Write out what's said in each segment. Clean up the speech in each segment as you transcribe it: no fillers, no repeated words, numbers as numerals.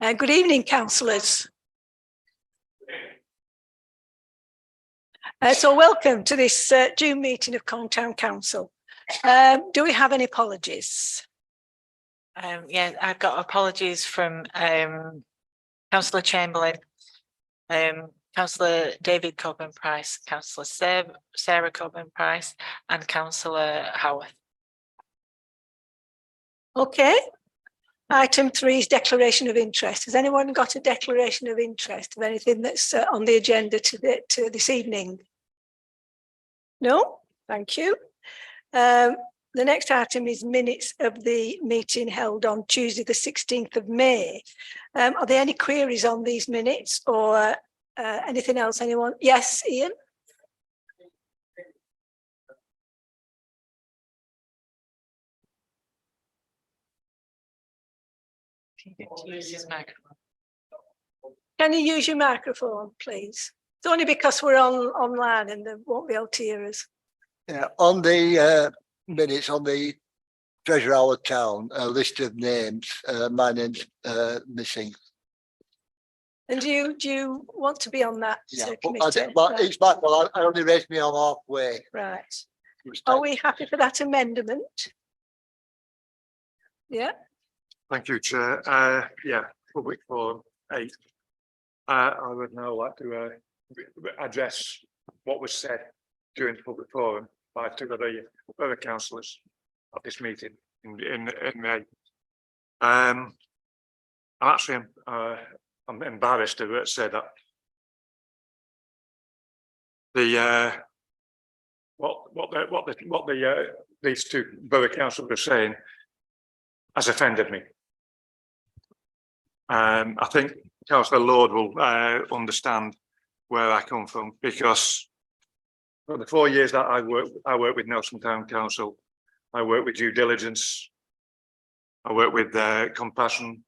Good evening, councillors. So welcome to this June meeting of Colne Town Council. Do we have any apologies? Yeah, I've got apologies from Councillor Chamberlain, Councillor David Coburn-Price, Councillor Sarah Coburn-Price and Councillor Howarth. Okay. Item 3 is declaration of interest. Has anyone got a declaration of interest of anything that's on the agenda to this evening? No? Thank you. The next item is minutes of the meeting held on Tuesday the 16th of May. Are there any queries on these minutes or anything else? Anyone? Yes, Ian? Use his microphone. Can you use your microphone, please? It's only because we're online and they won't be able to hear us. Yeah, on the minutes on the Treasure Our Town, a list of names, my name's missing. And do you want to be on that committee? I only raised me on halfway. Right. Are we happy for that amendment? Yeah. Thank you, Chair. Yeah, public forum 8. I would now like to address what was said during the public forum by two of the other councillors at this meeting in May. I'm embarrassed to say that these two borough councillors were saying has offended me. I think Councillor Lord will understand where I come from, because for the 4 years that I worked with Nelson Town Council, I worked with due diligence, I worked with compassion,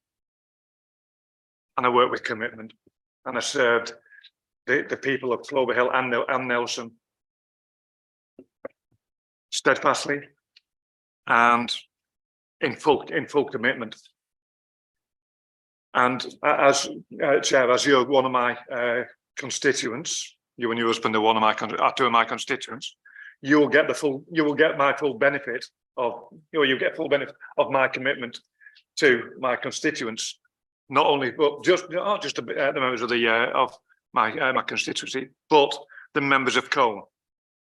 and I worked with commitment, and I served the people of Clover Hill and Nelson steadfastly and in full commitment. And as Chair, as you're one of my constituents, you and your husband are two of my constituents, you will get my full benefit of, you get full benefit of my commitment to my constituents, not only but not just the members of my constituency, but the members of Colne.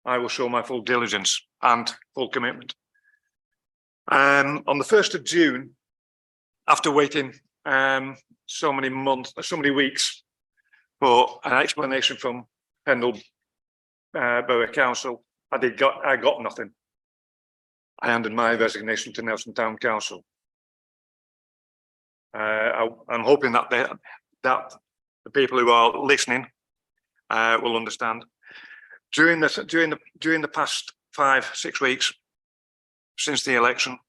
I will show my full diligence and full commitment. On the 1st of June, after waiting so many weeks for an explanation from Pendle Borough Council, I got nothing. I handed my resignation to Nelson Town Council. I'm hoping that the people who are listening will understand. During the past 5-6 weeks since the election,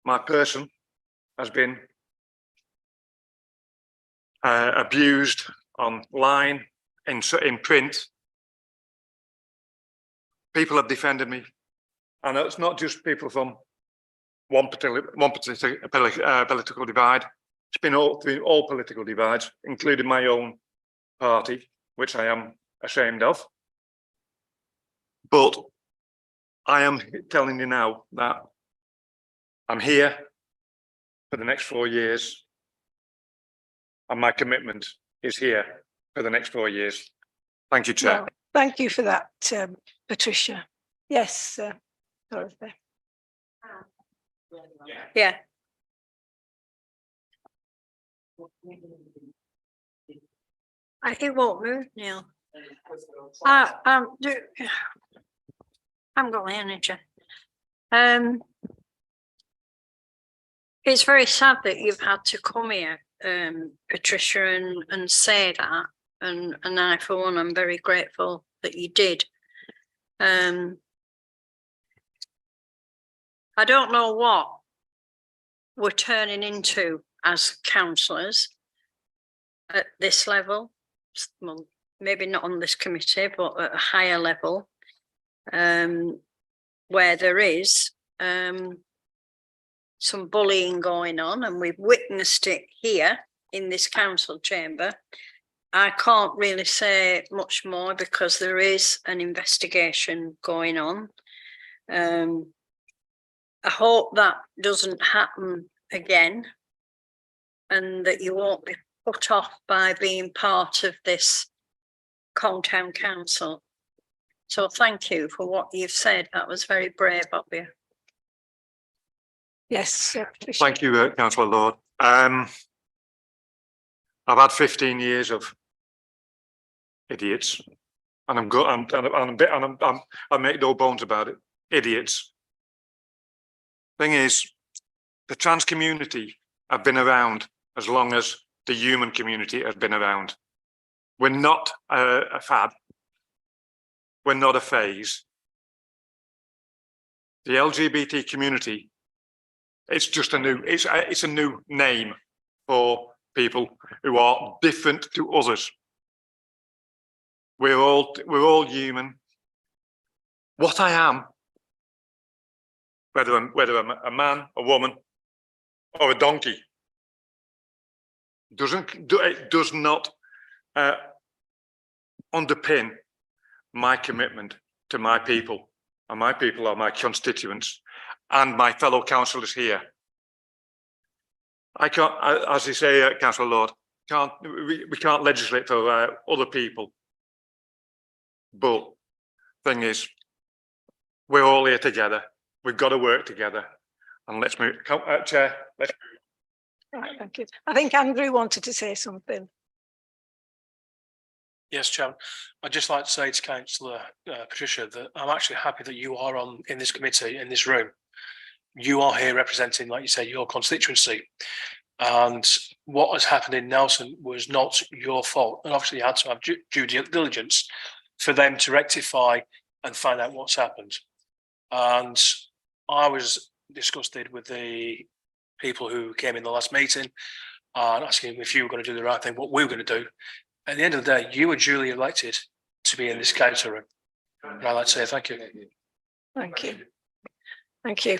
my person has been abused online, in print. People have defended me, and it's not just people from one particular political divide. It's been all political divides, including my own party, which I am ashamed of. But I am telling you now that I'm here for the next 4 years, and my commitment is here for the next 4 years. Thank you, Chair. Well, thank you for that, Patricia. Yes, Dorothy. Yeah. It won't move now. I'm got the energy. It's very sad that you've had to come here, Patricia, and say that. And I, for one, I'm very grateful that you did. I don't know what we're turning into as councillors at this level. Well, maybe not on this committee, but at a higher level, where there is some bullying going on, and we've witnessed it here in this council chamber. I can't really say much more because there is an investigation going on. I hope that doesn't happen again and that you won't be put off by being part of this Combe Council. So thank you for what you've said. That was very brave of you. Yes. Patricia. Thank you, Councillor Lord. I've had 15 years of idiots, and I'm good. I make no bones about it. Idiots. Thing is, the trans community have been around as long as the human community has been around. We're not a fad. We're not a phase. The LGBT community, it's just a new, it's a new name for people who are different to others. We're all human. What I am, whether I'm a man, a woman, or a donkey, it does not underpin my commitment to my people, and my people are my constituents and my fellow councillors here. I can't, as you say, Councillor Lord, we can't legislate for other people. But thing is, we're all here together. We've got to work together, and let's move. Chair, let's move. Right, thank you. I think Andrew wanted to say something. Yes, Chairman. I'd just like to say to Councillor Patricia that I'm actually happy that you are in this committee, in this room. You are here representing, like you say, your constituency. And what has happened in Nelson was not your fault. And obviously you had to have due diligence for them to rectify and find out what's happened. And I was disgusted with the people who came in the last meeting and asking if you were going to do the right thing, what we were going to do. At the end of the day, you were duly elected to be in this council room. And I'd like to say thank you. Thank you. Thank you.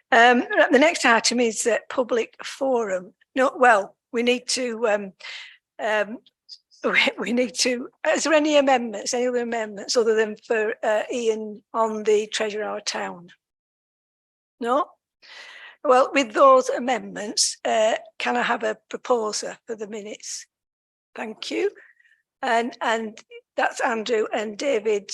The next item is public forum. No, well, we need to, we need to, is there any amendments, any other amendments other than for Ian on the Treasure Our Town? No? Well, with those amendments, can I have a proposer for the minutes? Thank you. And that's Andrew and David.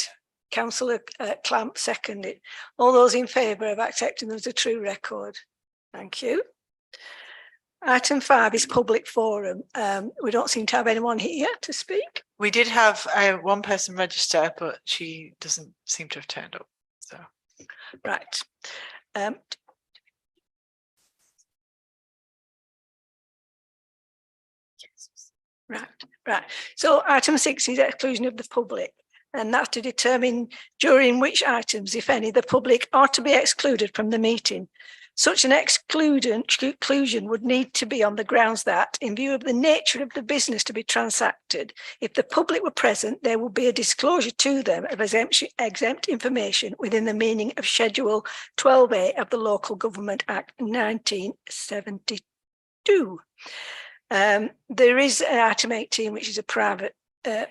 Councillor Clamp seconded. All those in favour of accepting them as a true record? Thank you. Item 5 is public forum. We don't seem to have anyone here to speak. We did have one person register, but she doesn't seem to have turned up. So Right. Right. So item 6 is exclusion of the public. And that's to determine during which items, if any, the public are to be excluded from the meeting. Such an exclusion would need to be on the grounds that, in view of the nature of the business to be transacted, if the public were present, there would be a disclosure to them of exempt information within the meaning of Schedule 12A of the Local Government Act 1972. There is item 18, which is a private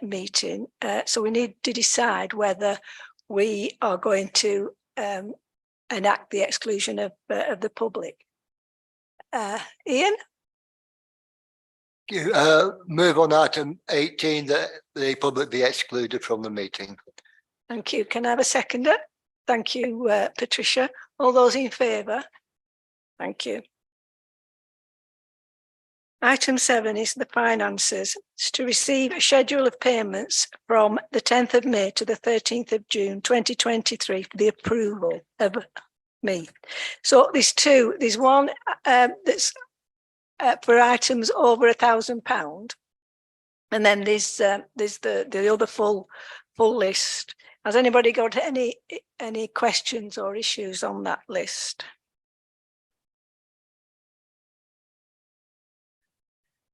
meeting, so we need to decide whether we are going to enact the exclusion of the public. Ian? You move on item 18 that the public be excluded from the meeting. Thank you. Can I have a seconder? Thank you, Patricia. All those in favour? Thank you. Item 7 is the finances. It's to receive a schedule of payments from the 10th of May to the 13th of June 2023 for the approval of me. So there's two. There's one that's for items over £1,000, and then there's the other full list. Has anybody got any questions or issues on that list?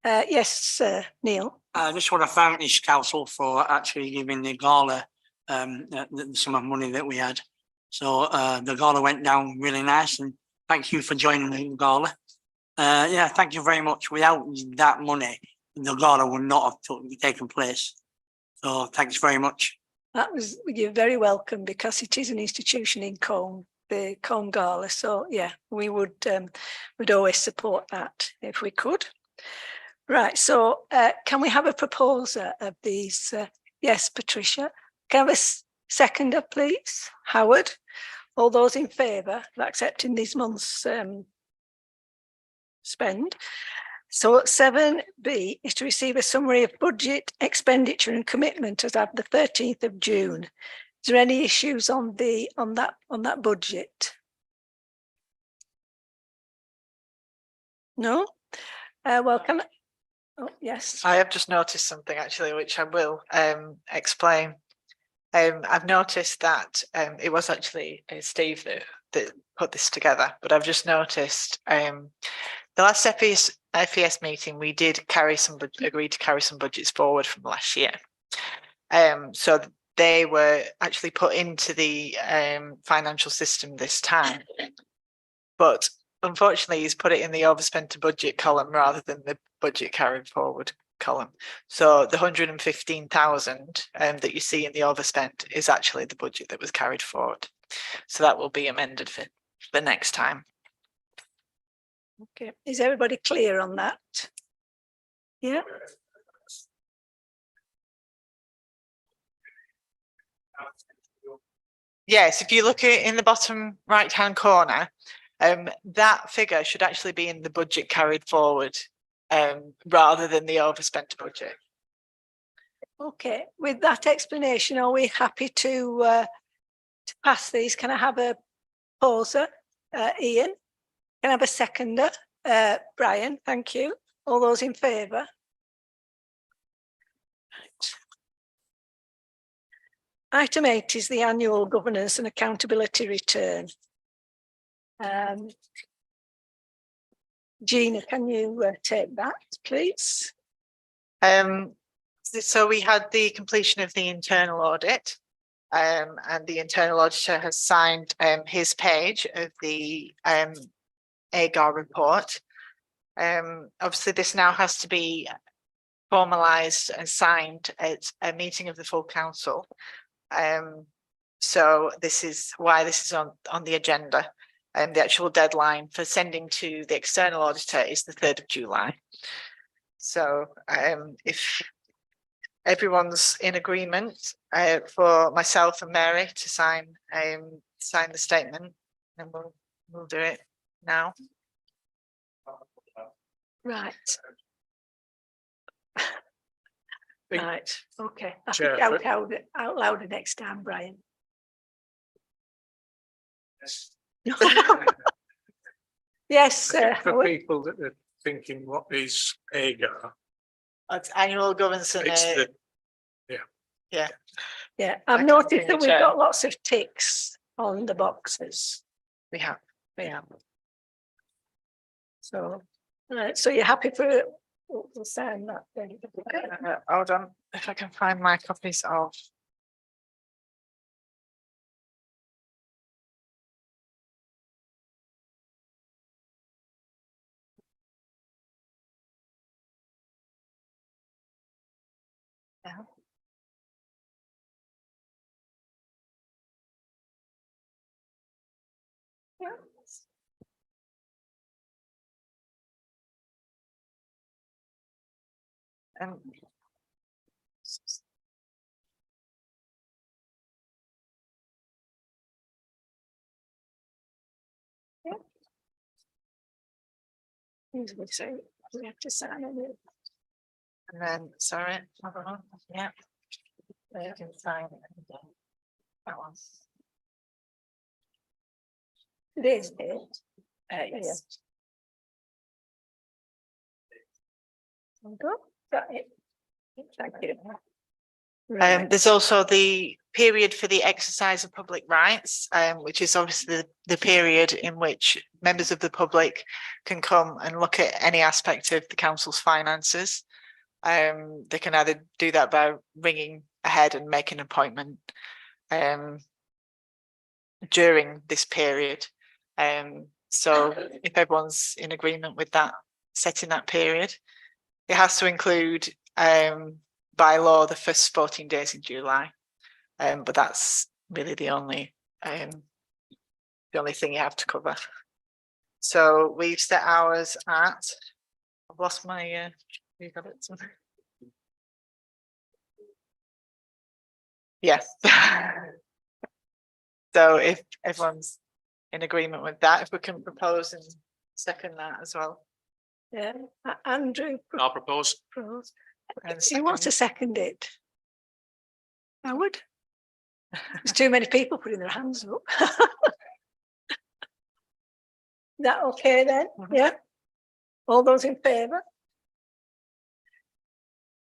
Yes, Neil. I just want to thank this council for actually giving the gala the sum of money that we had. So the gala went down really nice, and thank you for joining the gala. Yeah, thank you very much. Without that money, the gala would not have taken place. So thanks very much. You're very welcome, because it is an institution in Colne, the Colne Gala. So yeah, we would always support that if we could. Right, so can we have a proposer of these? Yes, Patricia. Can I have a seconder, please? Howard. All those in favour of accepting this month's spend? So 7B is to receive a summary of budget, expenditure and commitment as of the 13th of June. Is there any issues on that budget? No? Welcome. Oh, yes. I have just noticed something actually, which I will explain. I've noticed that it was actually Steve that put this together, but I've just noticed the last FES meeting, we did agreed to carry some budgets forward from last year. So they were actually put into the financial system this time, but unfortunately he's put it in the overspent to budget column rather than the budget carried forward column. So the 115,000 that you see in the overspent is actually the budget that was carried forward. So that will be amended for the next time. Okay, is everybody clear on that? Yeah. Yes, if you look at in the bottom right hand corner, that figure should actually be in the budget carried forward rather than the overspent budget. Okay, with that explanation, are we happy to pass these? Can I have a poser? Ian? Can I have a seconder? Brian, thank you. All those in favour? Item 8 is the annual governance and accountability return. Gina, can you take that, please? So we had the completion of the internal audit, and the internal auditor has signed his page of the AGAR report. Obviously, this now has to be formalised and signed at a meeting of the full council. So this is why this is on the agenda. And the actual deadline for sending to the external auditor is the 3rd of July. So if everyone's in agreement for myself and Mary to sign the statement, then we'll do it now. Right. Right, okay. I Chair, think out louder next time, Brian. Yes, For people that are thinking, what is AGAR? It's annual governance and It's the, yeah, I've I noticed can that we've check. got lots of ticks on the boxes. we have. So, right, so you're happy for we'll sign that then? Hold on, if I can find my copies of. Yeah. Yeah. Usually say we have to sign it. And then, sorry, hold on, yeah. You can sign it. That one. Today's date. Yes. Got it. Thank you. Right. There's also the period for the exercise of public rights, which is obviously the period in which members of the public can come and look at any aspect of the council's finances. They can either do that by ringing ahead and make an appointment during this period. So if everyone's in agreement with that, setting that period, it has to include by law the first 14 days in July. But that's really the only thing you have to cover. So we've set ours at, I've lost my you got it? Yes. So if everyone's in agreement with that, if we can propose and second that as well. Yeah, Andrew. I'll propose. Propose. And Who wants to second. second it? Howard? There's too many people putting their hands up. Is that okay then? Mhm. Yeah. All those in favour?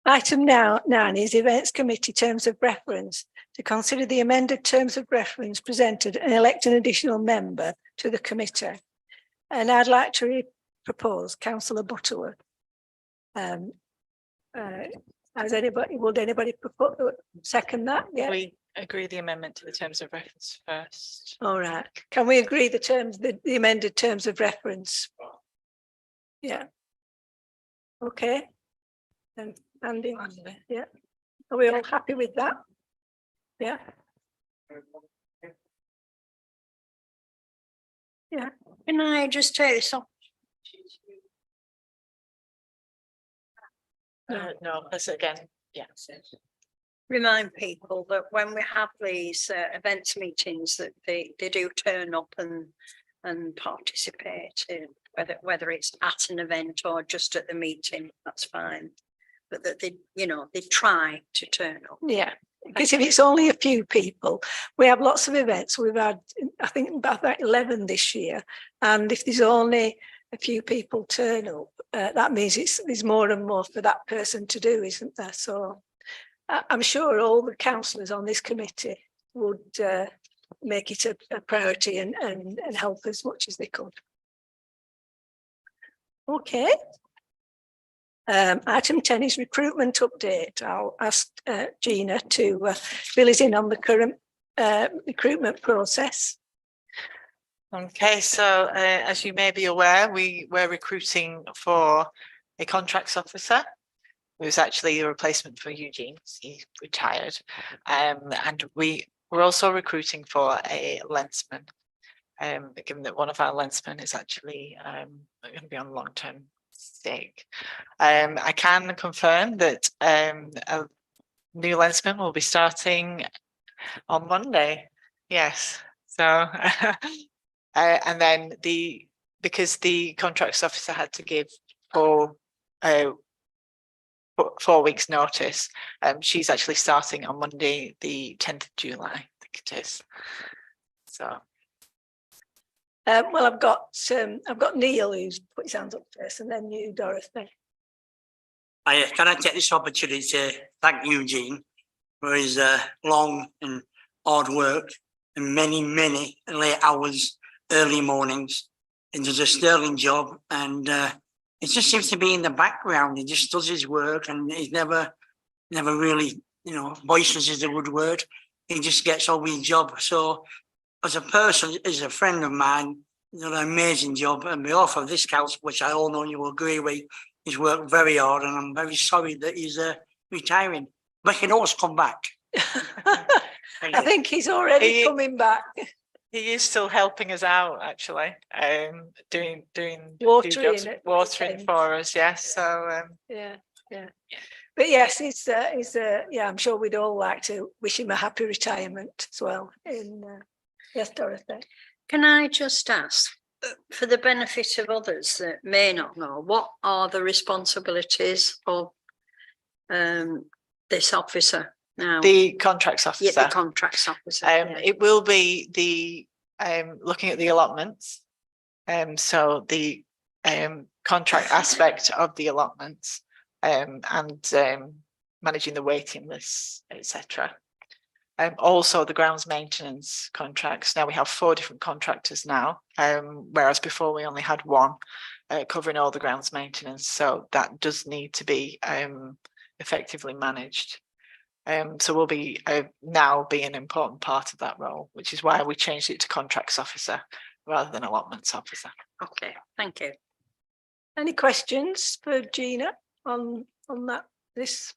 Item now 9 is Events Committee Terms of Reference to consider the amended terms of reference presented and elect an additional member to the committee. And I'd like to propose Councillor Butterworth. Would anybody second that? Yeah. We agree the amendment to the terms of reference first. All right. Can we agree the terms, the amended terms of reference? Yeah. Okay. And Andy, yeah. Are we all happy with that? Yeah. Yeah. Can I just take this off? No, that's again, yeah. Remind people that when we have these events meetings, that they do turn up and participate in, whether it's at an event or just at the meeting, that's fine. But that they try to turn up. Yeah. Because if it's only a few people, we have lots of events. We've had, I think, about 11 this year. And if there's only a few people turn up, that means there's more and more for that person to do, isn't there? So I'm sure all the councillors on this committee would make it a priority and help as much as they could. Okay. Item 10 is recruitment update. I'll ask Gina to fill us in on the current recruitment process. Okay, so as you may be aware, we were recruiting for a contracts officer. It was actually a replacement for Eugene. He retired. And we were also recruiting for a lensman, given that one of our lensmen is actually going to be on long-term sick. I can confirm that a new lensman will be starting on Monday. Yes. So and then because the contracts officer had to give 4 weeks notice, she's actually starting on Monday, the 10th of July, I think it is. So. Well, I've got Neil who's put his hands up first, and then you, Dorothy. Can I take this opportunity to thank Eugene for his long and hard work and many late hours, early mornings. It does a sterling job, and it just seems to be in the background. He just does his work, and he's never really, boisterous is a good word. He just gets on with his job. So as a person, as a friend of mine, he's done an amazing job. And on behalf of this council, which I all know you will agree with, he's worked very hard, and I'm very sorry that he's retiring. But he can always come back. I think he's already coming back. He is still helping us out, actually, doing watering for us. Yes, so yeah. But yes, he's yeah. I'm sure we'd all like to wish him a happy retirement as well. Yes, Dorothy. Can I just ask, for the benefit of others that may not know, what are the responsibilities of this officer now? the contracts officer. Yeah, the contracts officer. Yeah. It will be the looking at the allotments. So the contract aspect of the allotments and managing the waiting lists, etc. Also the grounds maintenance contracts. Now we have 4 different contractors now, whereas before we only had 1 covering all the grounds maintenance. So that does need to be effectively managed. So we'll be now be an important part of that role, which is why we changed it to contracts officer. rather than allotments officer. Okay, thank you. Any questions for Gina on that, this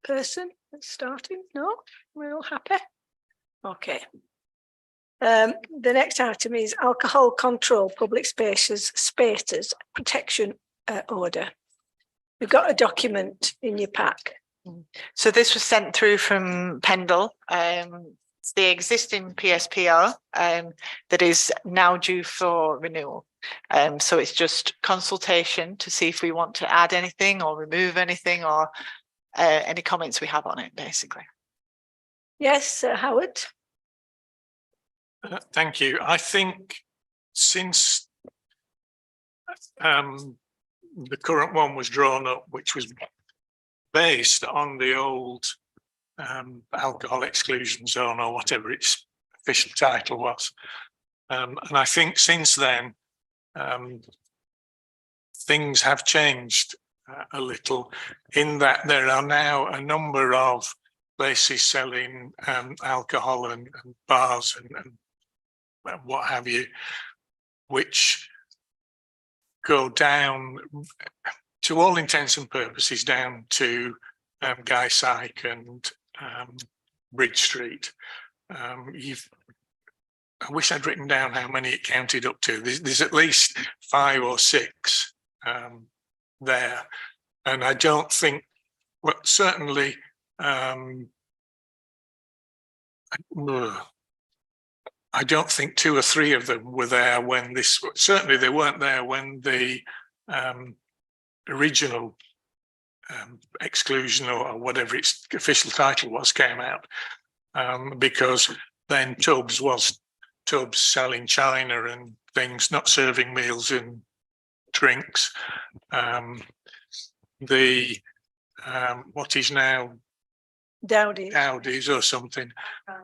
person that's starting? No, we're all happy? Okay. The next item is alcohol control public spaces protection order. We've got a document in your pack. So this was sent through from Pendle. It's the existing PSPR that is now due for renewal. So it's just consultation to see if we want to add anything or remove anything or any comments we have on it, basically. Yes, Howard? Thank you. I think since the current one was drawn up, which was based on the old alcohol exclusion zone or whatever its official title was. And I think since then, things have changed a little in that there are now a number of places selling alcohol and bars and what have you, which go down to all intents and purposes down to Guy Syke and Bridge Street. I wish I'd written down how many it counted up to. There's at least 5 or 6 there, and I don't think, well, certainly I don't think 2 or 3 of them were there when this, certainly they weren't there when the original exclusion or whatever its official title was came out, because then Tubbs was Tubbs selling china and things, not serving meals and drinks. What is now Dowdy's or something.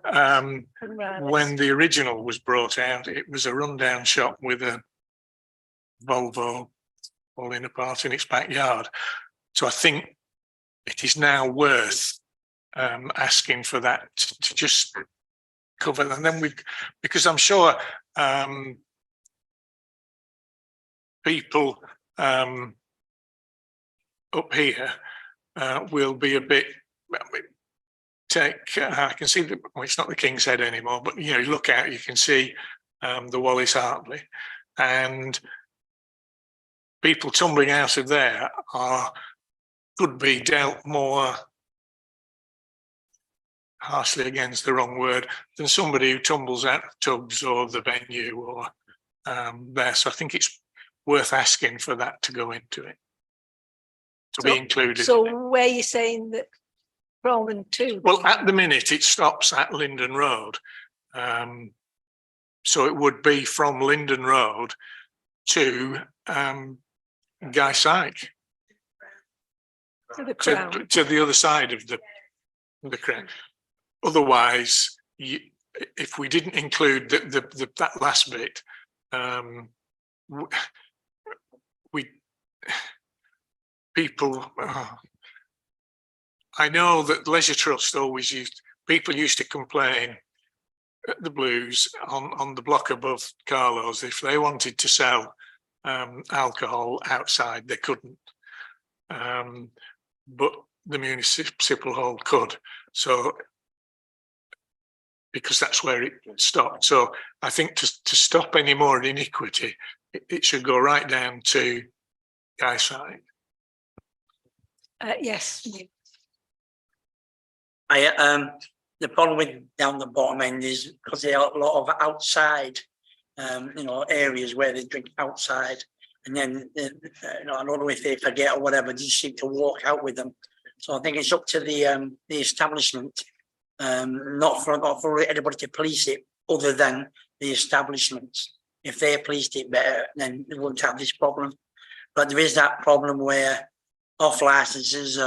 When the original was brought out, it was a rundown shop with a Volvo falling apart in its backyard. So I think it is now worth asking for that to just cover, and then because I'm sure people up here will be a bit. I can see that, well, it's not the King's Head anymore, but you look out, you can see the Wallace Hartley, and people tumbling out of there could be dealt more harshly, against the wrong word, than somebody who tumbles out of Tubbs or the venue or there. So I think it's worth asking for that to go into it, to be included. So in it. where you're saying that Roman 2? Well, at the minute it stops at Linden Road. So it would be from Linden Road to Guy Syke. To the Crown. To the other side of the Crown. Otherwise, if we didn't include that last bit, I know that Leisure Trust people used to complain at the Blues on the block above Carlo's, if they wanted to sell alcohol outside, they couldn't. But the municipal hall could. So, because that's where it stopped. So I think to stop any more iniquity, it should go right down to Guy Syke. Yes. The problem with down the bottom end is because there are a lot of outside, areas where they drink outside, and then I don't know if they forget or whatever, they just seem to walk out with them. So I think it's up to the establishment, not for anybody to police it, other than the establishments. If they policed it better, then they wouldn't have this problem. But there is that problem where off licenses,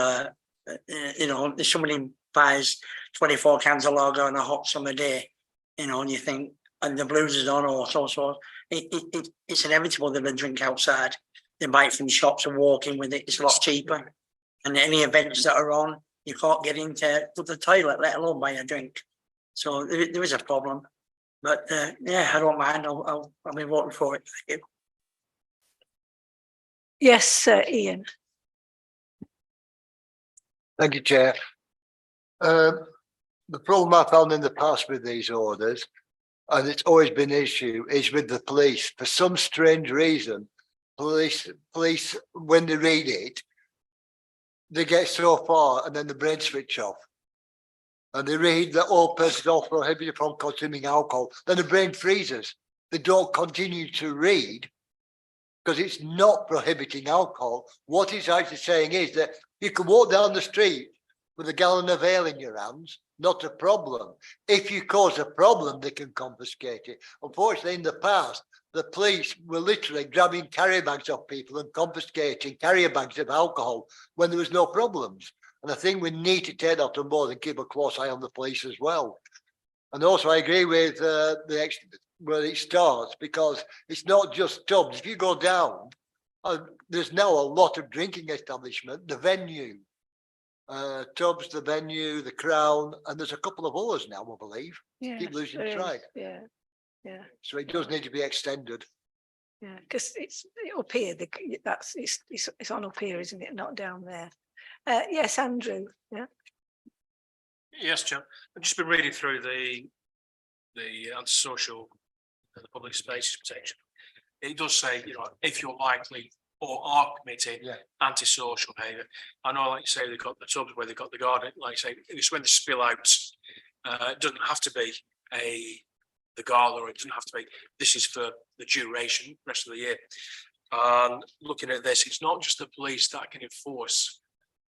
if somebody buys 24 cans of lager on a hot summer day, and you think, and the Blues is on, or so, it's inevitable that they drink outside. They buy it from shops and walk in with it. It's a lot cheaper. And any events that are on, you can't get into the toilet, let alone buy a drink. So there is a problem. But yeah, I don't mind. I'll be voting for it. Thank you. Yes, Ian. Thank you, Chair. The problem I found in the past with these orders, and it's always been an issue, is with the police. For some strange reason, police, when they read it, they get so far and then the brain switch off. And they read that all persons are prohibited from consuming alcohol, then the brain freezes. They don't continue to read because it's not prohibiting alcohol. What it's actually saying is that you can walk down the street with a gallon of ale in your hands, not a problem. If you cause a problem, they can confiscate it. Unfortunately, in the past, the police were literally grabbing carrier bags off people and confiscating carrier bags of alcohol when there was no problems. And I think we need to take that on board and keep a close eye on the police as well. And also, I agree with where it starts, because it's not just Tubbs. If you go down, there's now a lot of drinking establishment, the venue, Tubbs, the venue, the Crown, and there's a couple of others now, I believe. Yeah, Keep losing there is. track. Yeah, yeah, So it does need to be extended. yeah. Because it's up here. It's on up here, isn't it? Not down there. Yes, Andrew. Yeah. Yes, John. I've just been reading through the antisocial, the public spaces protection. It does say, you know, if you're likely or are committing antisocial behaviour. I know, like you say, they've got the tubs where they've got the garden. Like you say, it's when they spill out. It doesn't have to be the gala, or it doesn't have to be. This is for the duration, rest of the year. And looking at this, it's not just the police that can enforce.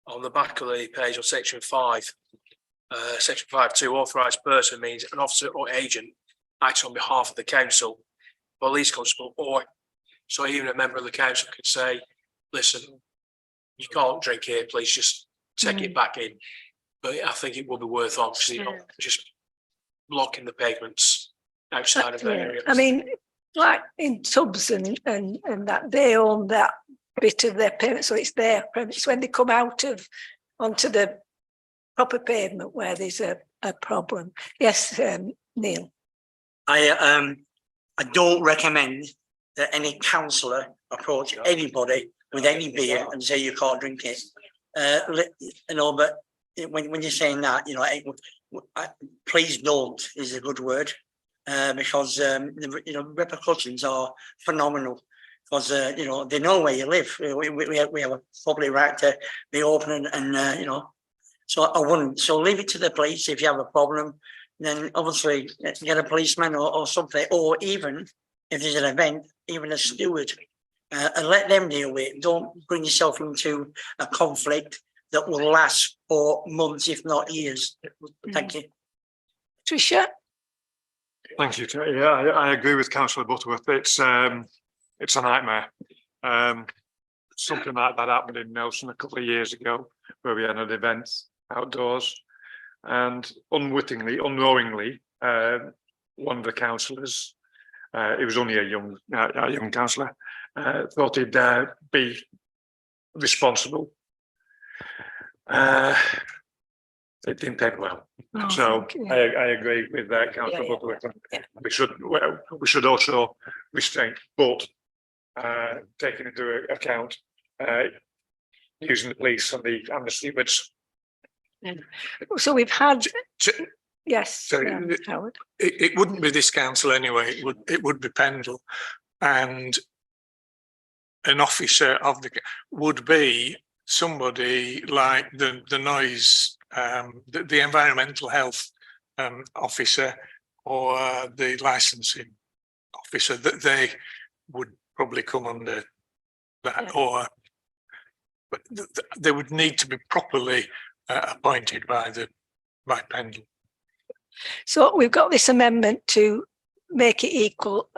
On the back of the page on section 5, section 5.2, authorised person means an officer or agent acts on behalf of the council, police constable, or so even a member of the council could say, listen, you can't drink here, please just take it back in. But I think it will be worth obviously not just blocking the pavements outside of that area. I mean, like in Tubbs and that, they own that bit of their pavement, so it's their premise. When they come out of onto the proper pavement where there's a problem. Yes, Neil. I don't recommend that any councillor approach anybody with any beer and say you can't drink it. You know, but when you're saying that, you know, please don't is a good word, because the repercussions are phenomenal. Because you know, they know where you live. We have a probably right to be open and you know. So I wouldn't. So leave it to the police. If you have a problem, then obviously get a policeman or something, or even if there's an event, even a steward, and let them deal with it. Don't bring yourself into a conflict that will last for months, if not years. Thank you. Tricia? Thank you. Yeah, I agree with Councillor Butterworth. It's a nightmare. Something like that happened in Nelson a couple of years ago, where we had an event outdoors, and unknowingly, one of the councillors, he was only a young councillor, thought he'd be responsible. It didn't end well. So I agree with Councillor Butterworth. We should also restrain, but taking into account using the police and the stewards. So we've had yes. Sorry, Howard. It wouldn't be this council anyway. It would be Pendle, and an officer of the would be somebody like the noise, the environmental health officer, or the licensing officer. That they would probably come under that, or but they would need to be properly appointed by Pendle. So we've got this amendment to make it equal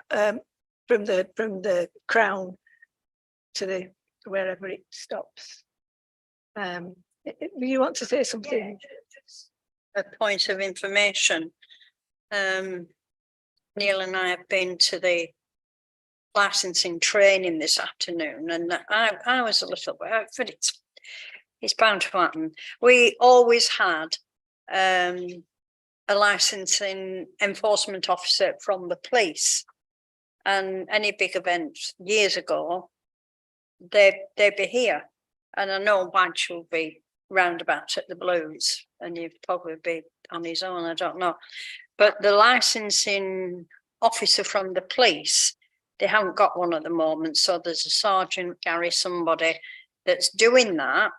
from the Crown to the wherever it stops. You want to say something? A point of information. Neil and I have been to the licensing training this afternoon, and I was a little bit, but it's bound to happen. We always had a a licensing enforcement officer from the police. And any big events years ago, they'd be here. And I know Badge will be roundabout at the Blues, and he'd probably be on his own, I don't know. But the licensing officer from the police, they haven't got one at the moment. So there's a sergeant, Gary, somebody that's doing that.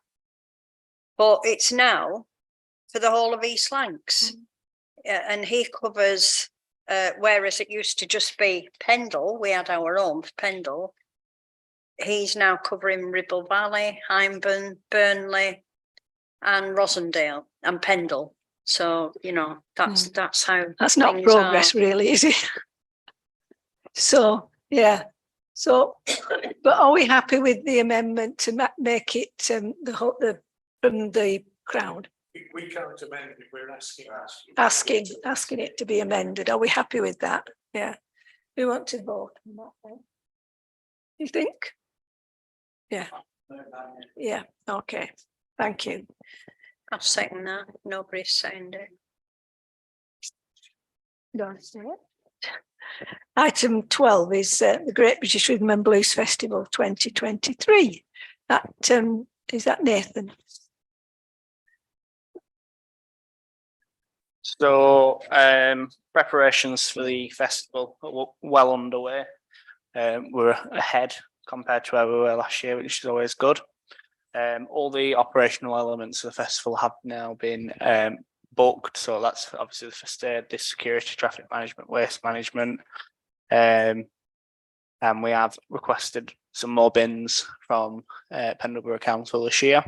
But it's now for the whole of East Lancs. And he covers, whereas it used to just be Pendle, we had our own Pendle. He's now covering Ribble Valley, Hyndburn, Burnley, and Rosendale and Pendle. So, you know, that's how. That's not things progress are. really, is it? So, yeah. So, but are we happy with the amendment to make it from the crowd? We can't amend it, we're asking. Asking it to be amended. Are we happy with that? Yeah. We want to vote on that then. You think? Yeah. Yeah. Okay. Thank you. I'll second that. Nobody's saying it. Don't say it. Item 12 is the Great British Rhythm and Blues Festival 2023. That is that Nathan? So preparations for the festival are well underway. We're ahead compared to where we were last year, which is always good. All the operational elements of the festival have now been booked. So that's obviously the first aid, the security, traffic management, waste management. And we have requested some more bins from Pendleborough Council this year.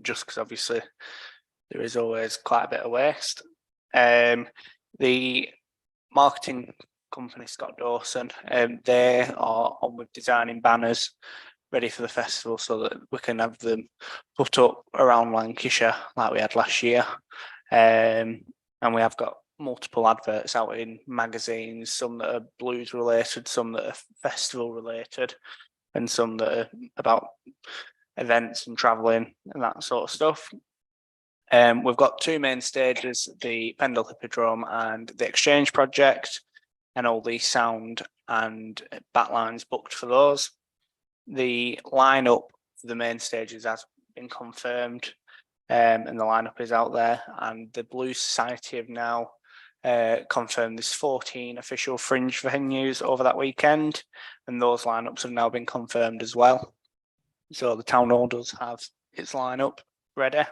Just because obviously there is always quite a bit of waste. The marketing company, Scott Dawson, they are on with designing banners ready for the festival so that we can have them put up around Lancashire like we had last year. And we have got multiple adverts out in magazines, some that are blues related, some that are festival related, and some that are about events and travelling and that sort of stuff. We've got two main stages, the Pendle Hippodrome and the Exchange Project, and all the sound and backlines booked for those. The lineup for the main stages has been confirmed, and the lineup is out there. And the Blues Society have now confirmed there's 14 official fringe venues over that weekend, and those lineups have now been confirmed as well. So the town hall does have its lineup ready.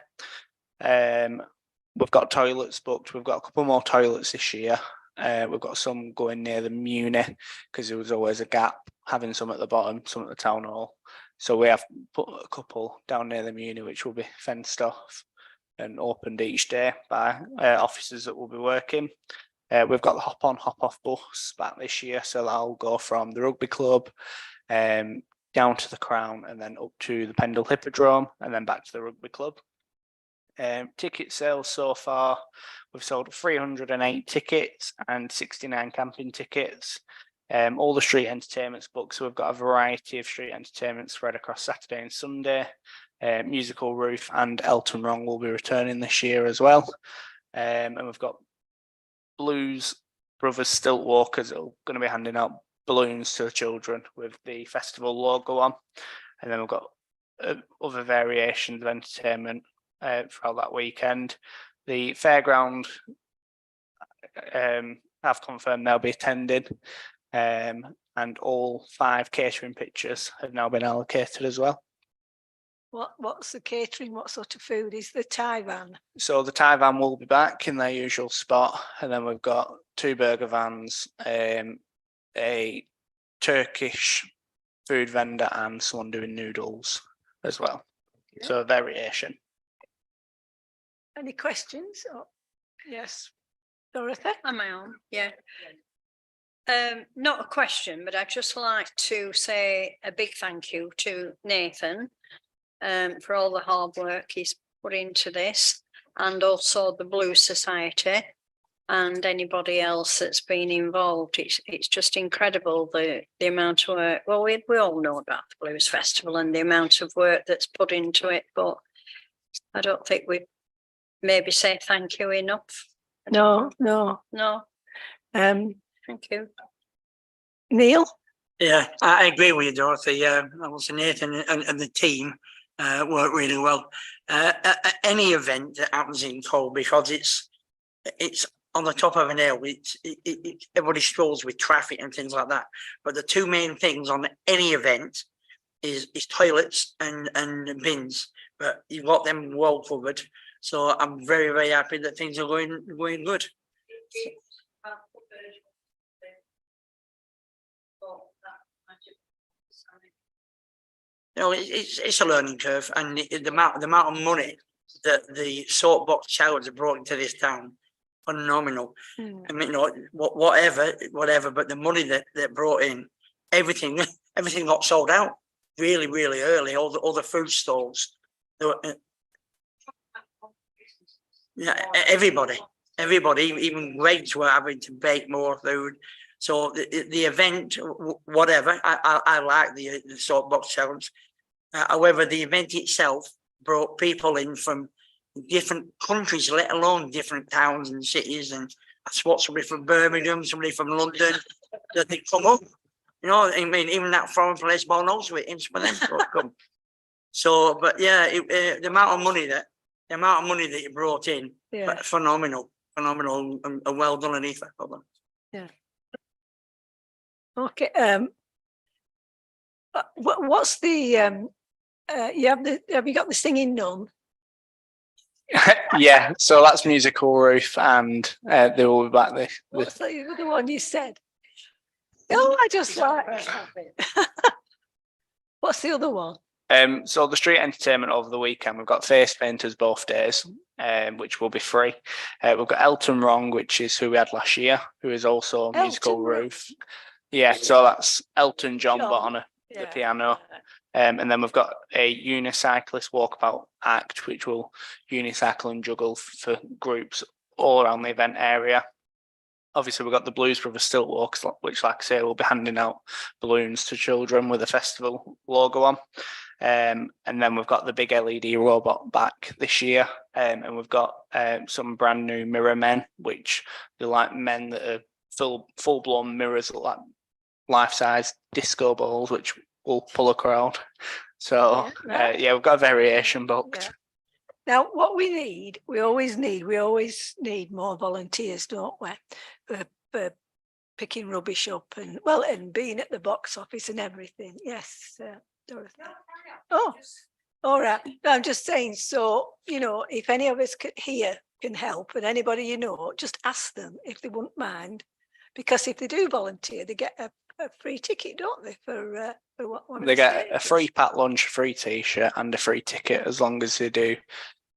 We've got toilets booked. We've got a couple more toilets this year. We've got some going near the Muni because there was always a gap, having some at the bottom, some at the town hall. So we have put a couple down near the Muni, which will be fenced off and opened each day by officers that will be working. We've got the hop on, hop off bus back this year. So that'll go from the rugby club down to the Crown and then up to the Pendle Hippodrome and then back to the rugby club. Ticket sales so far, we've sold 308 tickets and 69 camping tickets. All the street entertainments booked, so we've got a variety of street entertainments spread across Saturday and Sunday. Musical Roof and Elton Wrong will be returning this year as well. And we've got Blues Brothers Stilt Walkers that are going to be handing out balloons to the children with the festival logo on. And then we've got other variations of entertainment throughout that weekend. The fairground have confirmed they'll be attending, and all 5 catering pitches have now been allocated as well. What's the catering? What sort of food is the Thai van? So the Thai van will be back in their usual spot, and then we've got 2 burger vans, a Turkish food vendor, and someone doing noodles as well. Yeah. So a variation. Any questions? Oh, yes, Dorothy? On my own, yeah. Not a question, but I'd just like to say a big thank you to Nathan for all the hard work he's put into this, and also the Blues Society and anybody else that's been involved. It's just incredible the amount of work. Well, we all know about the Blues Festival and the amount of work that's put into it, but I don't think we maybe say thank you enough. No, no. No, Um, thank you. Neil? Yeah, I agree with you, Dorothy. Obviously Nathan and the team work really well. Any event that happens in Cole, because it's on the top of an hill, everybody strolls with traffic and things like that. But the two main things on any event is toilets and bins. But you've got them well covered. So I'm very, very happy that things are going good. You know, it's a learning curve, and the amount of money that the sort box showers have brought into this town, phenomenal. Mm. I mean, you know, whatever, but the money that brought in, everything got sold out really, really early. All the food stalls, yeah, everybody, even Greg's were having to bake more food. So the event, whatever, I like the sort box challenge. However, the event itself brought people in from different countries, let alone different towns and cities. And I spot somebody from Birmingham, somebody from London, that they come up. You know, I mean, even that foreign place, Bon knows with him, some of them come. So, but yeah, the amount of money that you brought in, Yeah. phenomenal, and well done, Anita. Yeah. Okay. What's the have you got the singing nun? Yeah, so that's Musical Roof, and they will be back this. What's the other one you said? Oh, I just like. What's the other one? So the street entertainment over the weekend, we've got face painters both days, which will be free. We've got Elton Wrong, which is who we had last year, who is also Musical Elton Wrong. Roof. Yeah, so that's Elton John, but on the Yeah. piano. And then we've got a unicyclist walkabout act, which will unicycle and juggle for groups all around the event area. Obviously, we've got the Blues Brothers Stilt Walks, which, like I say, will be handing out balloons to children with a festival logo on. And then we've got the big LED robot back this year. And we've got some brand new mirror men, which they're like men that are full-blown mirrors, like life-size disco balls, which will pull a crowd. So yeah, we've got a variation booked. Yeah. Now, what we always need more volunteers, don't we? For picking rubbish up and being at the box office and everything. Yes, Dorothy. Oh, all right. No, I'm just saying. So if any of us here can help, and anybody just ask them if they wouldn't mind, because if they do volunteer, they get a free ticket, don't they? For what They get a free packed lunch, a free t-shirt, and a free ticket as long as they do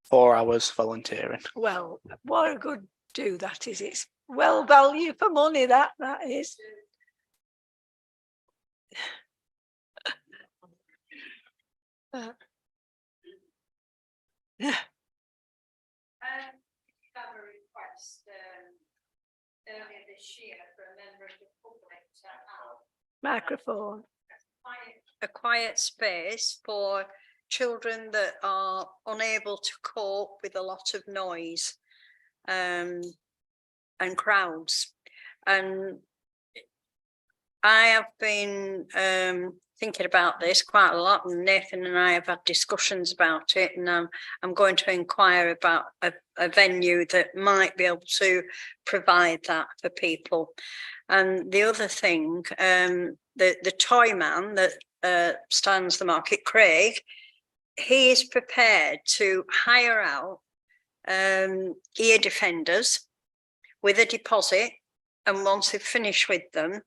4 hours volunteering. Well, what a good do that is. It's well value for money, that is. Yeah. Have a request earlier this year for a member of the public to have Microphone. a quiet space for children that are unable to cope with a lot of noise and crowds. And I have been thinking about this quite a lot, and Nathan and I have had discussions about it, and I'm going to inquire about a venue that might be able to provide that for people. And the other thing, the toy man that stands the market, Craig, he is prepared to hire out ear defenders with a deposit, and once they've finished with them,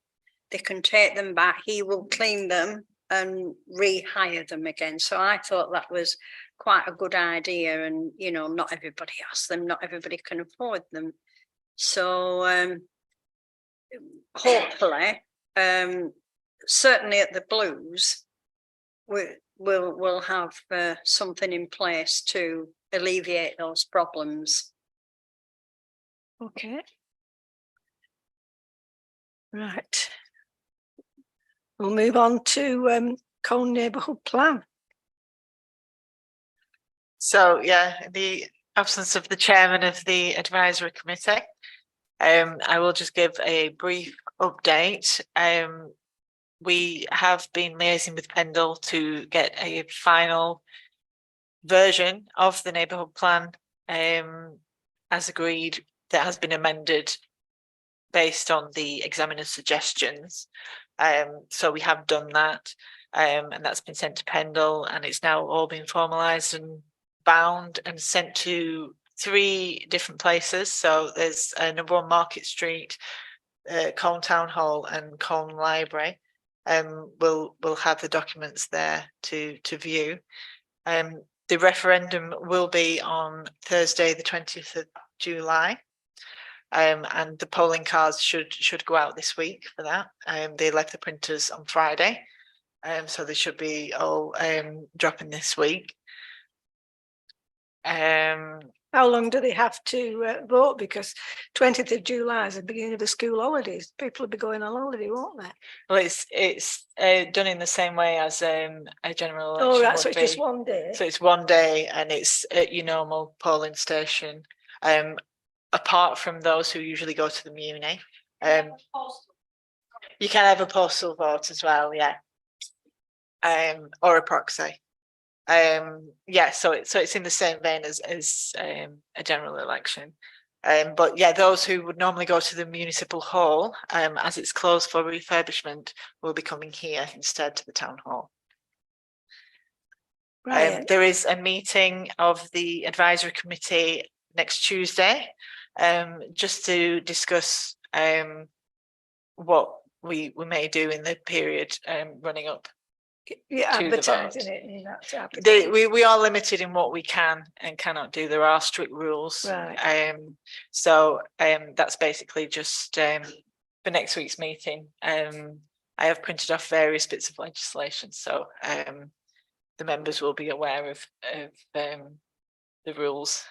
they can take them back. He will clean them and rehire them again. So I thought that was quite a good idea, and not everybody has them, not everybody can afford them. So hopefully, certainly at the Blues, we'll have something in place to alleviate those problems. Okay. Right. We'll move on to Colne Neighbourhood Plan. So yeah, the absence of the chairman of the advisory committee, I will just give a brief update. We have been liaising with Pendle to get a final version of the neighbourhood plan, as agreed, that has been amended based on the examiner's suggestions. So we have done that, and that's been sent to Pendle, and it's now all been formalised and bound and sent to 3 different places. So there's number 1 Market Street, Colne Town Hall and Colne Library. We'll have the documents there to view. The referendum will be on Thursday, the 20th of July. And the polling cards should go out this week for that. They left the printers on Friday. So they should be all dropping this week. How long do they have to vote? Because 20th of July is the beginning of the school holidays. People will be going on holiday, won't they? Well, it's done in the same way as a general election. Oh, right, so would it's just be. one day. So it's one day, and it's at your normal polling station. Apart from those who usually go to the Muni, you can have a postal vote as well, yeah, or a proxy. Yeah, so it's in the same vein as a general election. But yeah, those who would normally go to the municipal hall, as it's closed for refurbishment, will be coming here instead to the town hall. Right. There is a meeting of the advisory committee next Tuesday, just to discuss what we may do in the period running up. Yeah, to the advertising vote. it in that to advertise. We are limited in what we can and cannot do. There are strict rules. Right. So that's basically just for next week's meeting. I have printed off various bits of legislation, so the members will be aware of the rules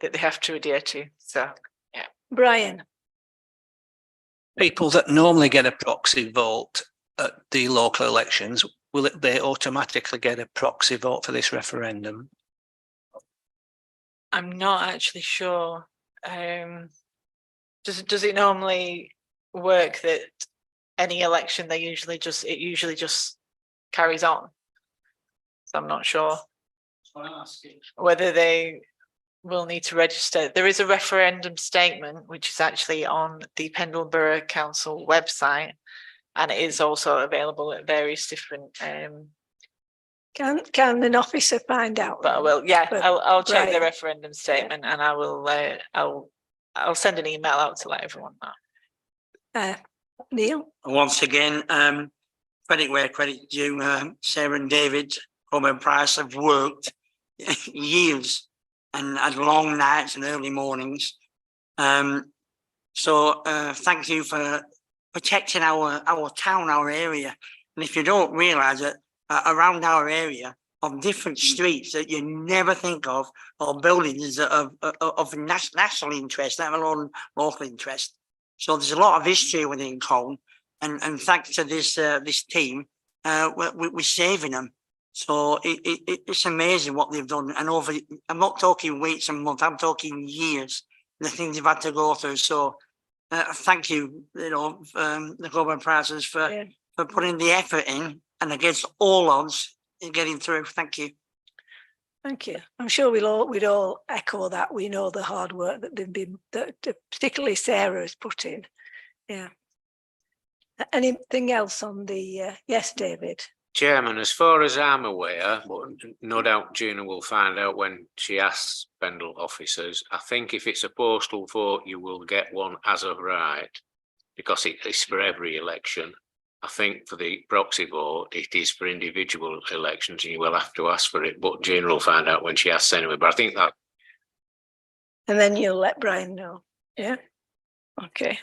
that they have to adhere to. So yeah. Brian. People that normally get a proxy vote at the local elections, will they automatically get a proxy vote for this referendum? I'm not actually sure. Does it normally work that any election it usually just carries on? So I'm not sure whether they will need to register. There is a referendum statement which is actually on the Pendle Borough Council website, and it is also available at various different. Can an officer find out? But I will. Yeah, But I'll check the Brian, referendum statement, and I will. I'll send an email out to let everyone know. Neil. Once again, credit where credit due. Sarah and David, Robert Price have worked years and had long nights and early mornings. So thank you for protecting our town, our area. And if you don't realise that around our area of different streets that you never think of, or buildings that are of national interest, let alone local interest. So there's a lot of history within Colne, and thanks to this team, we're saving them. So it's amazing what they've done. And I'm not talking weeks and months, I'm talking years, the things they've had to go through. So thank you, the Global Prizes for putting the effort in, and against all odds in getting through. Thank you. Thank you. I'm sure we'd all echo that. We know the hard work that they've been, that particularly Sarah has put in. Yeah. Anything else on the? Yes, David. Chairman, as far as I'm aware, but no doubt Gina will find out when she asks Pendle officers, I think if it's a postal vote, you will get one as of right, because it is for every election. I think for the proxy vote, it is for individual elections, and you will have to ask for it, but Gina will find out when she asks anyway. But I think that. And then you'll let Brian know. Yeah. Okay.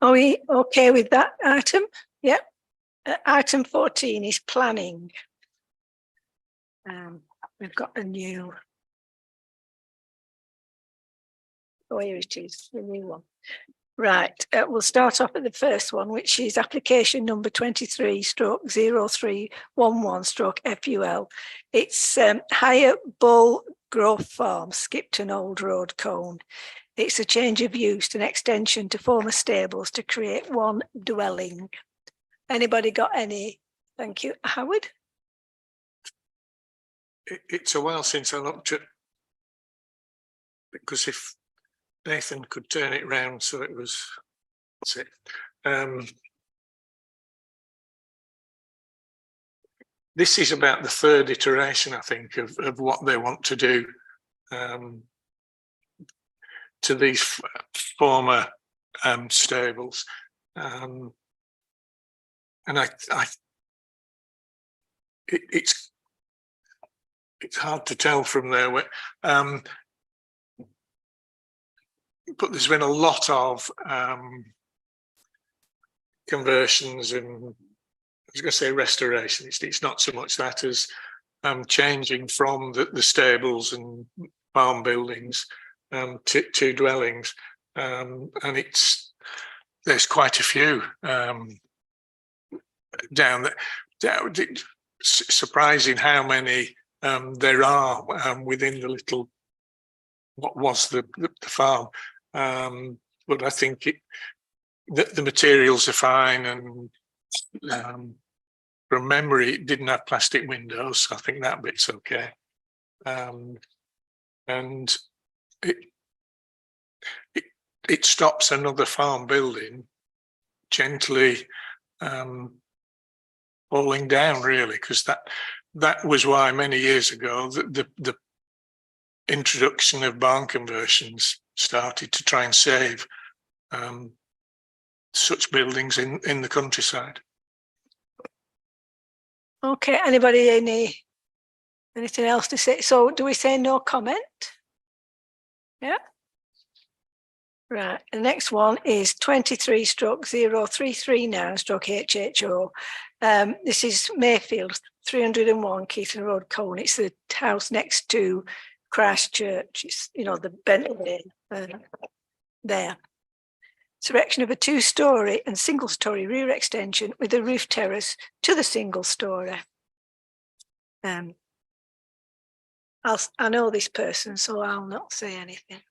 Are we okay with that item? Yeah. Item 14 is planning. We've got a new. Oh, here it is, the new one. Right, we'll start off at the first one, which is application number 23/0311/FUL. It's Higher Bull Grove Farm, Skipton Old Road, Colne. It's a change of use, an extension to former stables to create one dwelling. Anybody got any? Thank you. Howard? It's a while since I looked at, because if Nathan could turn it round so it was, that's it. This is about the third iteration, I think, of what they want to do to these former stables. And it's hard to tell from there. But there's been a lot of conversions and I was going to say restoration. It's not so much that as changing from the stables and farm buildings to dwellings, and there's quite a few down there. Surprising how many there are within the little what was the farm, but I think the materials are fine, and from memory it didn't have plastic windows, so I think that bit's okay. And it stops another farm building gently falling down, really, because that was why many years ago the introduction of barn conversions started, to try and save such buildings in the countryside. Okay, anybody anything else to say? So do we say no comment? Yeah. Right, the next one is 23/039/HHO. This is Mayfield, 301 Keaton Road, Colne. It's the house next to Christchurch. It's, you know, the Bentley there. It's erection of a 2-storey and single-storey rear extension with a roof terrace to the single-storey. I know this person, so I'll not say anything.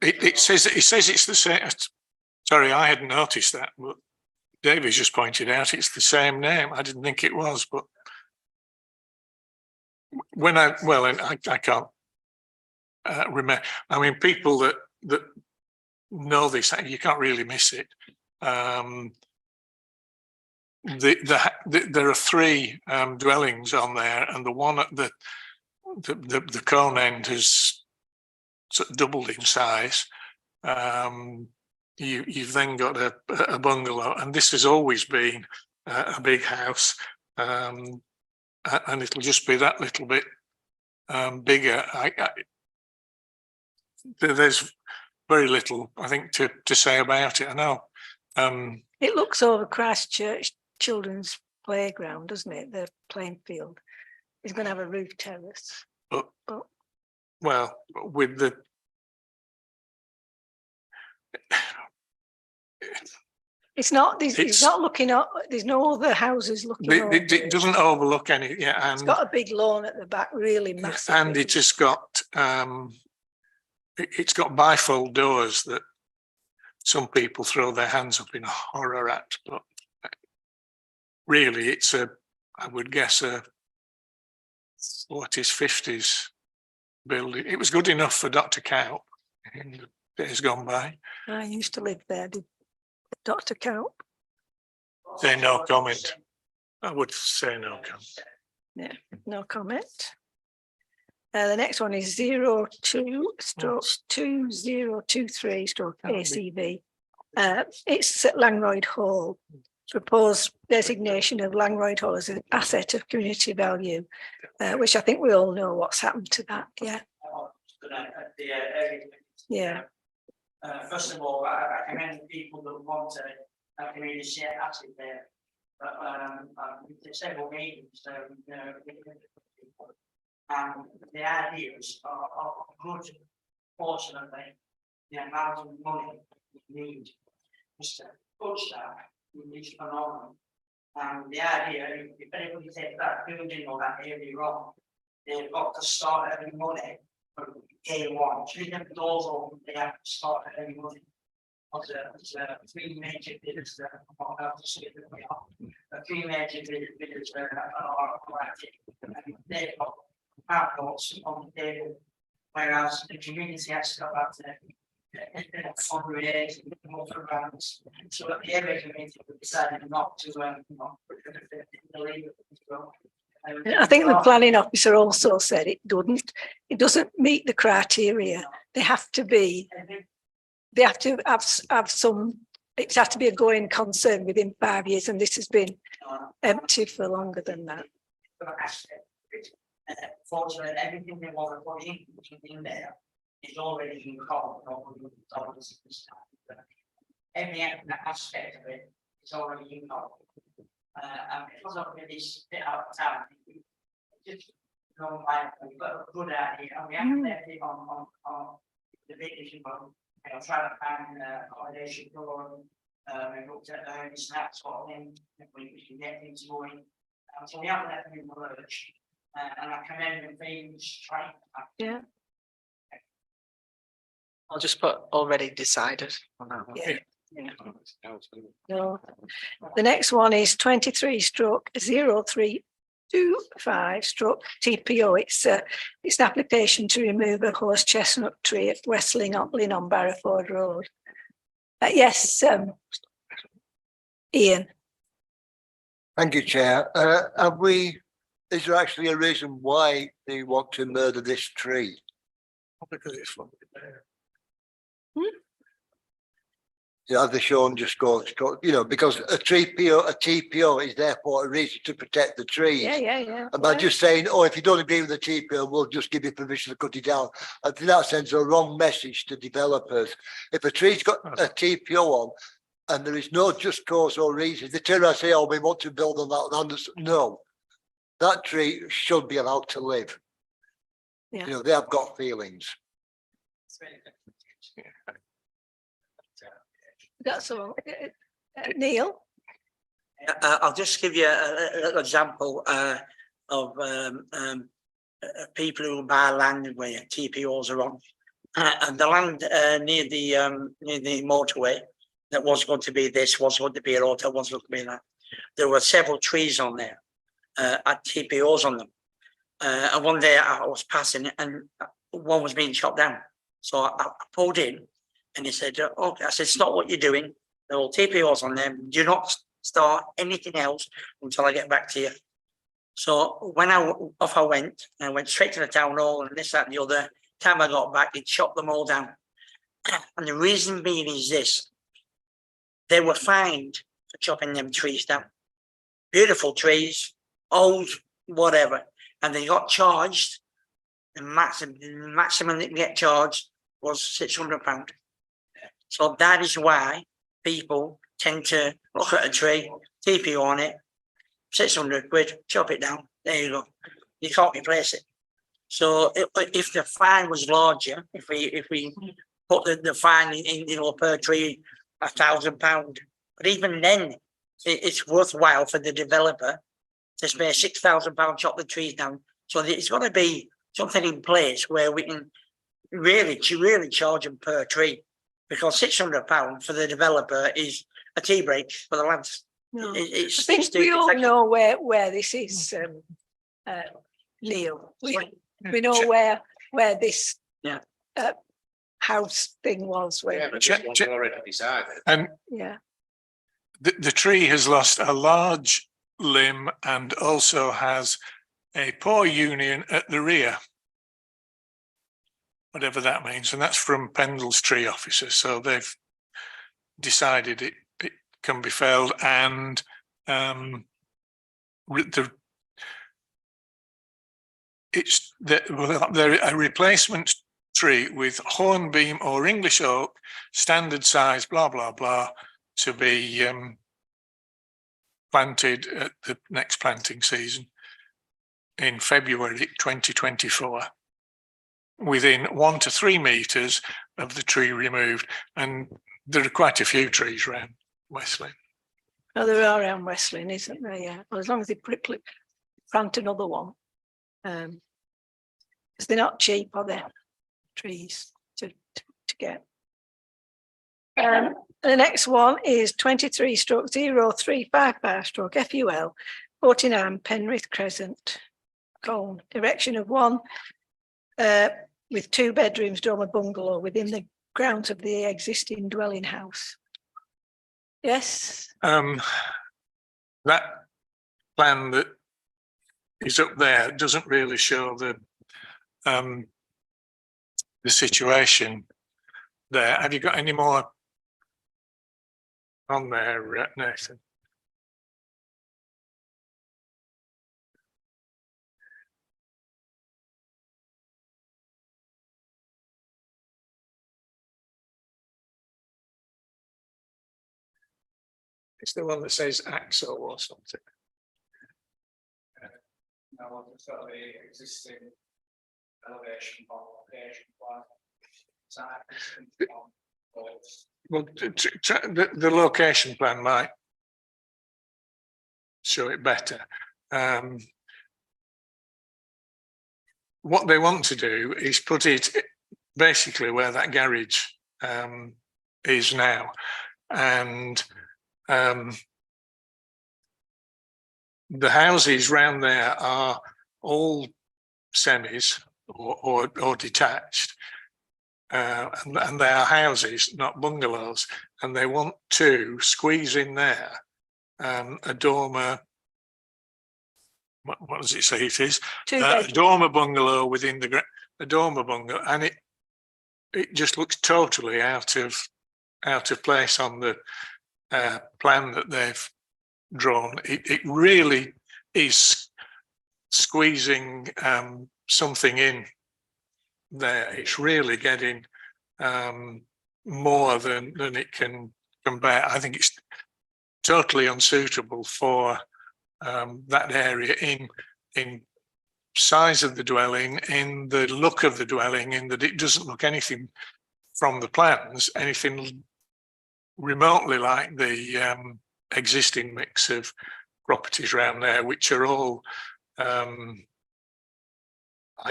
It says it's the same. Sorry, I hadn't noticed that, but David just pointed out it's the same name. I didn't think it was, but when I can't remember. I mean, people that know this, you can't really miss it. There are 3 dwellings on there, and the one at the Colne end has sort of doubled in size. You've then got a bungalow, and this has always been a big house, and it'll just be that little bit bigger. There's very little, I think, to say about it. I know. It looks over Christchurch Children's Playground, doesn't it? The playing field. It's going to have a roof terrace. But well, with the it's not. It's not looking up. There's no other houses looking. It doesn't overlook any. Yeah, and it's got a big lawn at the back, really massive. And it has got it's got bifold doors that some people throw their hands up in horror at, but really it's I would guess a 40s, 50s building. It was good enough for Dr. Cow in the days gone by. I used to live there, did Dr. Cow? Say no comment. I would say no comment. Yeah, no comment. The next one is 02/2023/ACV. It's at Langroyd Hall. Proposed designation of Langroyd Hall as an asset of community value, which I think we all know what's happened to that. Yeah. Yeah. First of all, I commend the people that want a community asset there. But there's several meetings, and the ideas are good, fortunately. the amount of money we need just to push that is phenomenal. And the idea, if anybody takes that building or that area wrong, they've got to start earning money from day one. To get the doors open, they have to start earning money. There's three major bidders that are about to see that we are. Three major bidders that are active. And they've got outlaws on the table. Whereas the community has to go back to fundraise and more rounds. So at the area committee, we decided not to I think the planning officer also said it doesn't meet the criteria. They have to have some, it has to be a going concern within 5 years, and this has been empty for longer than that. Fortunately, everything they want to put in there is already in common. Every aspect of it is already in common. And because of this bit out of town, just like we've got a good idea, and we haven't left it on the big issue, trying to find accommodation for we looked at homes, that sort of thing, if we can get things going. So we haven't left them in the lurch. And I commend the things trying. Yeah. I'll just put already decided on that one. Yeah. No. The next one is 23/0325 TPO. It's an application to remove a horse chestnut tree at West Lingotlin on Barrowford Road. Yes, Ian. Thank you, Chair. Is there actually a reason why they want to murder this tree? Because it's funded there. Yeah, the Sean just goes, because a TPO is there for a reason to protect the trees. Yeah. And by just saying, if you don't agree with the TPO, we'll just give you permission to cut it down. I think that sends a wrong message to developers. If a tree's got a TPO on and there is no just cause or reason, they turn around and say, we want to build on that land. No, that tree should be allowed to live. Yeah. They have got feelings. That's all. Neil. I'll just give you an example of people who buy land where TPOs are on, and the land near the motorway that was going to be this, was going to be a hotel, was going to be that. There were several trees on there, had TPOs on them, and one day I was passing and one was being chopped down, so I pulled in. And he said, okay, I said, stop what you're doing. There will TPOs on them. Do not start anything else until I get back to you. So when I went straight to the town hall and this, that, and the other. Time I got back, he chopped them all down. And the reason being is this: they were fined for chopping them trees down. Beautiful trees, old, whatever. And they got charged. The maximum they can get charged was £600. So that is why people tend to look at a tree, TPO on it, 600 quid, chop it down. There you go. You can't replace it. So if the fine was larger, if we put the fine in, per tree, £1,000, but even then, it's worthwhile for the developer to spend £6,000, chop the trees down. So it's got to be something in place where we can really charge them per tree. Because £600 for the developer is a tea break for the lads. No. I think we all know where this is, Leo. We know where this house thing was. Yeah, but this one's already decided. And the tree has lost a large limb and also has a poor union at the rear. Whatever that means, and that's from Pendle's tree officers. So they've decided it can be felled, and they're a replacement tree with hornbeam or English oak, standard size, blah blah blah, to be planted at the next planting season in February 2024. within 1 to 3 metres of the tree removed. And there are quite a few trees around Westling. Oh, there are around Westling, isn't there? Yeah. Well, as long as they plant another one. Because they're not cheap, are they? Trees to get. The next one is 23/0355/FUL 49 Penrith Crescent. Colne, erection of one with 2 bedrooms, dormer bungalow within the grounds of the existing dwelling house. Yes. That plan that is up there doesn't really show the situation there. Have you got any more on there, Nathan? It's the one that says AXO or something. No, it's got the existing elevation on location plan. Well, the location plan might show it better. What they want to do is put it basically where that garage is now, and the houses round there are all semis or detached, and they are houses, not bungalows, and they want to squeeze in there a dormer. What does it say it is? A dormer bungalow within a dormer bungalow, and it just looks totally out of place on the plan that they've drawn. It really is squeezing something in there. It's really getting more than it can bear. I think it's totally unsuitable for that area in size of the dwelling, in the look of the dwelling, in that it doesn't look anything from the plans, anything remotely like the existing mix of properties around there, which are all, I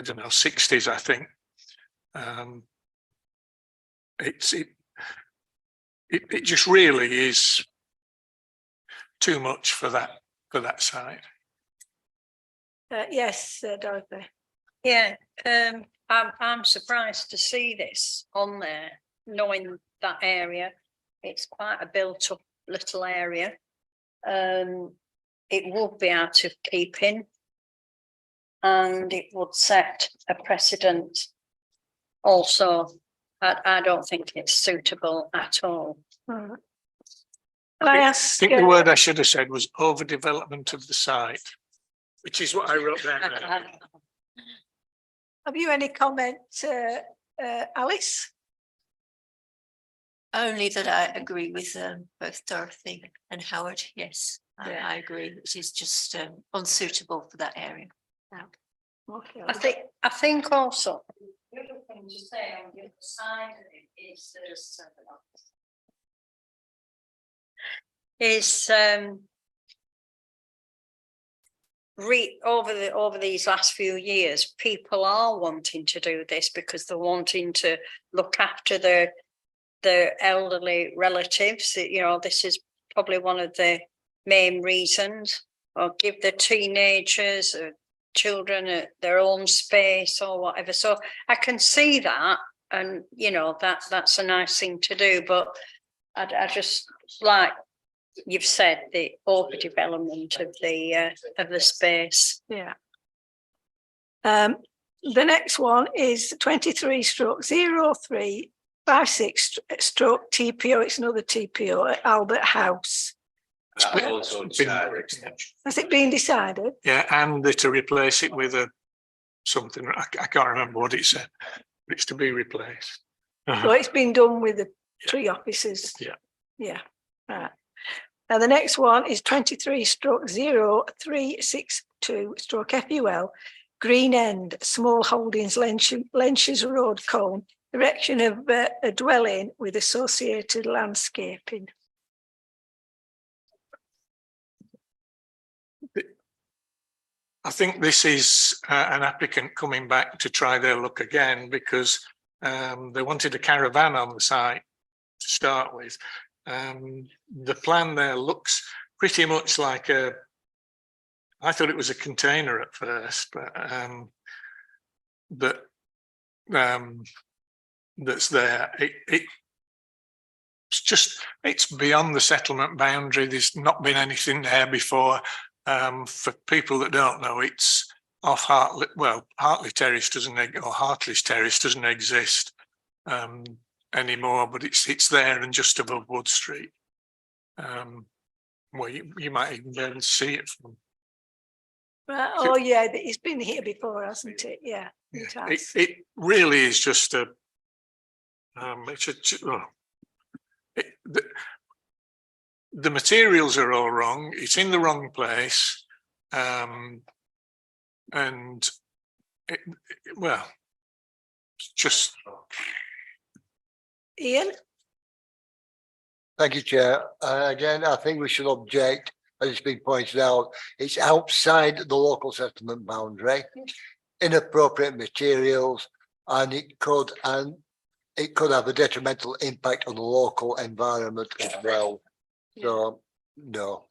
don't know, 60s, I think. It just really is too much for that site. Yes, Dorothy. Yeah, I'm surprised to see this on there, knowing that area. It's quite a built-up little area. It would be out of keeping, and it would set a precedent. Also, I don't think it's suitable at all. Can I ask? I think the word I should have said was overdevelopment of the site, which is what I wrote down there. Have you any comment, Alice? Only that I agree with both Dorothy and Howard. Yes, I agree. It is just unsuitable for that area. Okay. I think also the other thing to say on the other side of it is over these last few years, people are wanting to do this because they're wanting to look after their elderly relatives. You know, this is probably one of the main reasons, or give the teenagers or children their own space or whatever. So I can see that, and you know, that's a nice thing to do, but I just, like you've said, the overdevelopment of the space. Yeah. The next one is 23/0356/TPO. It's another TPO at Albert House. Has it been decided? Yeah, and to replace it with something, I can't remember what it said, but it's to be replaced. So it's been done with the tree officers. Yeah. Yeah. Right. Now the next one is 23/0362/FUL Green End, Small Holdings, Lenches Road, Colne, erection of a dwelling with associated landscaping. I think this is an applicant coming back to try their luck again because they wanted a caravan on the site to start with. The plan there looks pretty much like I thought it was a container at first, but that's there. It's beyond the settlement boundary. There's not been anything there before. For people that don't know, it's off Hartley. Well, Hartley Terrace doesn't or Hartley's Terrace doesn't exist anymore, but it's there and just above Wood Street. Well, you might even be able to see it from. Right. Oh yeah, it's been here before, hasn't it? Yeah, it has. It really is just a. The materials are all wrong. It's in the wrong place, and well, it's just. Ian? Thank you, Chair. Again, I think we should object, as it's been pointed out, it's outside the local settlement boundary, inappropriate materials, and it could have a detrimental impact on the local environment as well. So, no.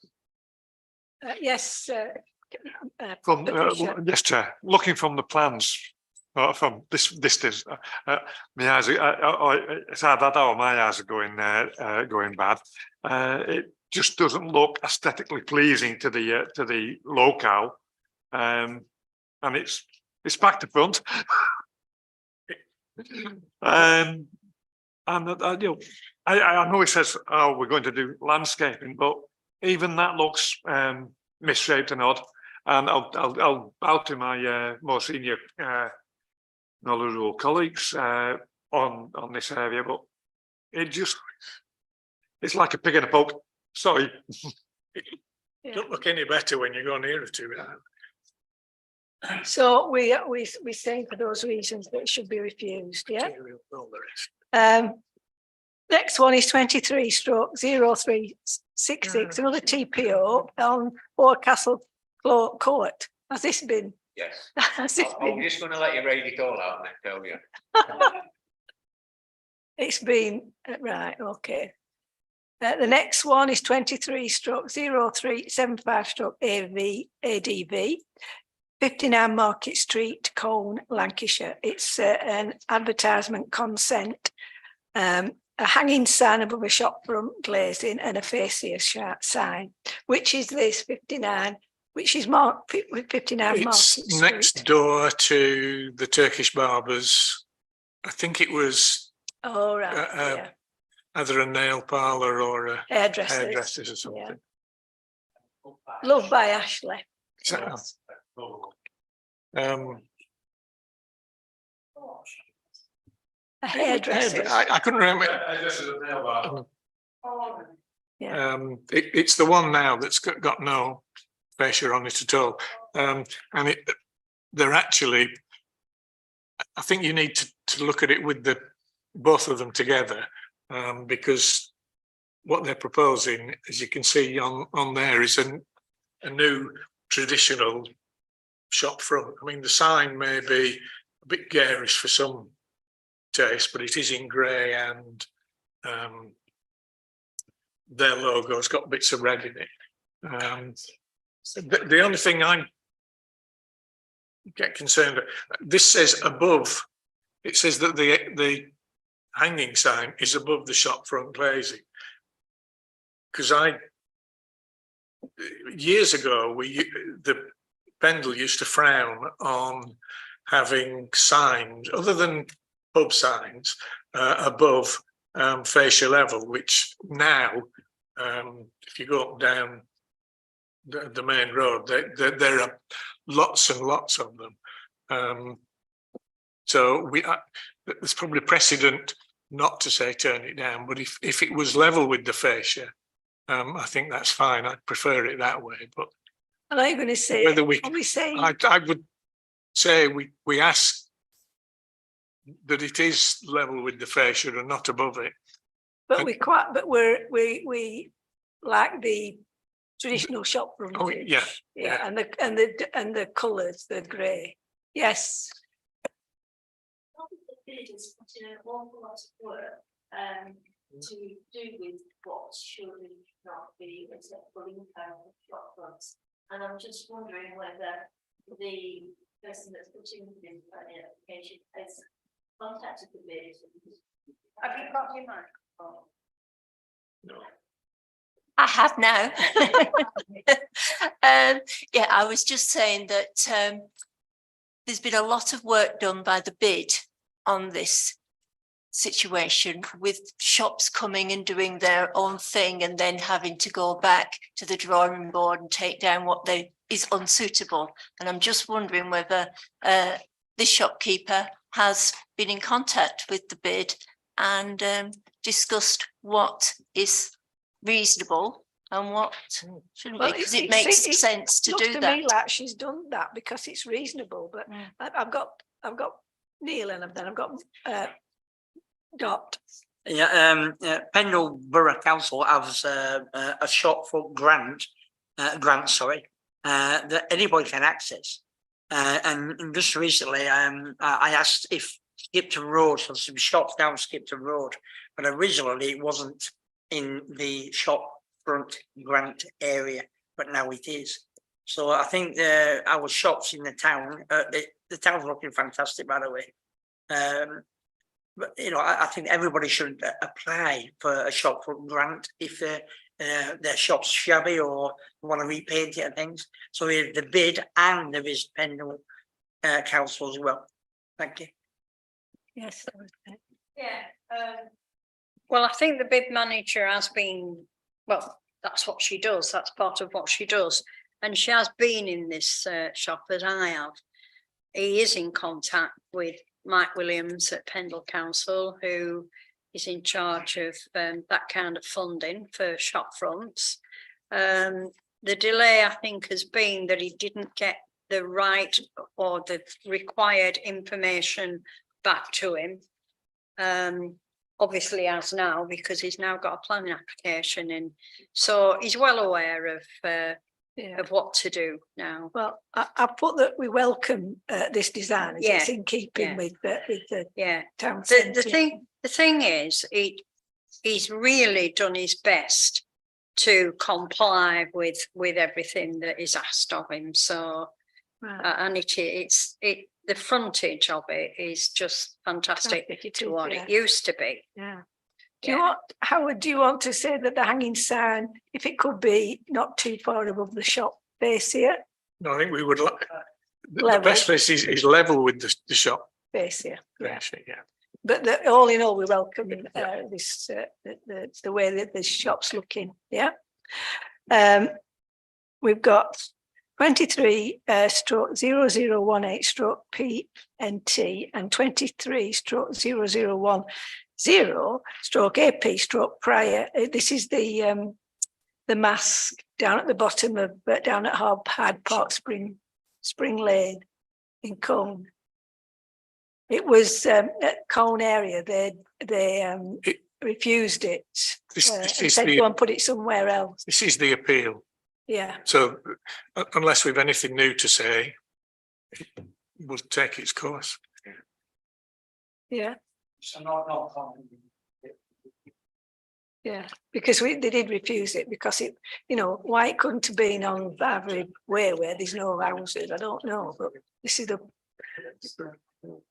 Yes. Yes, Chair. Looking from the plans, from this distance, my eyes. It's either that or my eyes are going bad. It just doesn't look aesthetically pleasing to the locale, and it's back to front. And I know it says, "Oh, we're going to do landscaping," but even that looks misshaped and odd. And I'll bow to my more senior knowledgeable colleagues on this area, but it's like a pig in a poke. Sorry. Don't look any better when you go nearer to it. So we saying for those reasons that it should be refused. Yeah. Next one is 23/0366, another TPO on Oldcastle Court. Has this been? Yes. Has this I'm been? just going to let you read it all out and then tell you. It's been right. Okay. The next one is 23/0375/ADV. 59 Market Street, Colne, Lancashire. It's an advertisement consent, a hanging sign above a shop front glazing and a fascia sign. Which is this 59? Which is marked with 59 Market Street? It's next door to the Turkish barbers. I think it was Oh right, either a nail parlour or a hairdressers or something. Yeah. Loved by Ashley. Yes. A hairdresser. I couldn't remember. Yeah. It's the one now that's got no fascia on it at all, and they're actually. I think you need to look at it with both of them together, because what they're proposing, as you can see on there, is a new traditional shop front. I mean, the sign may be a bit garish for some taste, but it is in grey, and their logo's got bits of red in it. The only thing I get concerned about, this says above. It says that the hanging sign is above the shop front glazing. Because years ago, the Pendle used to frown on having signs other than pub signs above fascia level, which now, if you go up down the main road, there are lots and lots of them. So there's probably precedent not to say turn it down, but if it was level with the fascia, I think that's fine. I'd prefer it that way. But Are you going to say? whether we, are we saying? I would say we ask that it is level with the fascia and not above it. But we we like the traditional shop frontage. Oh, yeah, Yeah, and the colours, the grey. Yes. The bid is putting an awful lot of work to do with what should not be acceptable income of shop fronts. And I'm just wondering whether the person that's putting the planning application has contacted the bid. Have you got your microphone? I have now. Yeah, I was just saying that there's been a lot of work done by the bid on this situation, with shops coming and doing their own thing and then having to go back to the drawing board and take down what is unsuitable. And I'm just wondering whether this shopkeeper has been in contact with the bid and discussed what is reasonable and what shouldn't be, because it makes sense to do that. Me like she's done that because it's reasonable, but I've got Neil and then I've got Dot. Yeah, Pendle Borough Council has a shop front grant, that anybody can access. And just recently, I asked if Skipton Road, so some shops down Skipton Road, but originally it wasn't in the shop front grant area, but now it is. So I think our shops in the town, the town's looking fantastic, by the way. But you know, I think everybody should apply for a shop front grant if their shop's shabby or want to repaint it and things. So we have the bid and there is Pendle Council as well. Thank you. Yes. Yeah. Well, I think the bid manager has been, well, that's what she does. That's part of what she does. And she has been in this shop as I have. He is in contact with Mike Williams at Pendle Council, who is in charge of that kind of funding for shop fronts. The delay, I think, has been that he didn't get the right or the required information back to him. Obviously as now, because he's now got a planning application in. So he's well aware of what to do now. Well, I put that we welcome this design. As it's in keeping with the town centre. The thing is, he's really done his best to comply with everything that is asked of him. So, and the frontage of it is just fantastic to what it used to be. Yeah. Howard, do you want to say that the hanging sign, if it could be not too far above the shop face here? No, I think we would like the best place is level with the shop face here. Yeah. But all in all, we welcome this the way that the shop's looking. Yeah. We've got 23/0018/PNT and 23/0010/AP prior. This is the mask down at the bottom of down at Hyde Park Spring Lane in Cone. It was at Cone area. They refused it. Said go and put it somewhere else. This is the appeal. Yeah. So unless we've anything new to say, we'll take its course. Yeah. So not Yeah, because they did refuse it because it, why it couldn't have been on Bavary Way where there's no houses, I don't know, but this is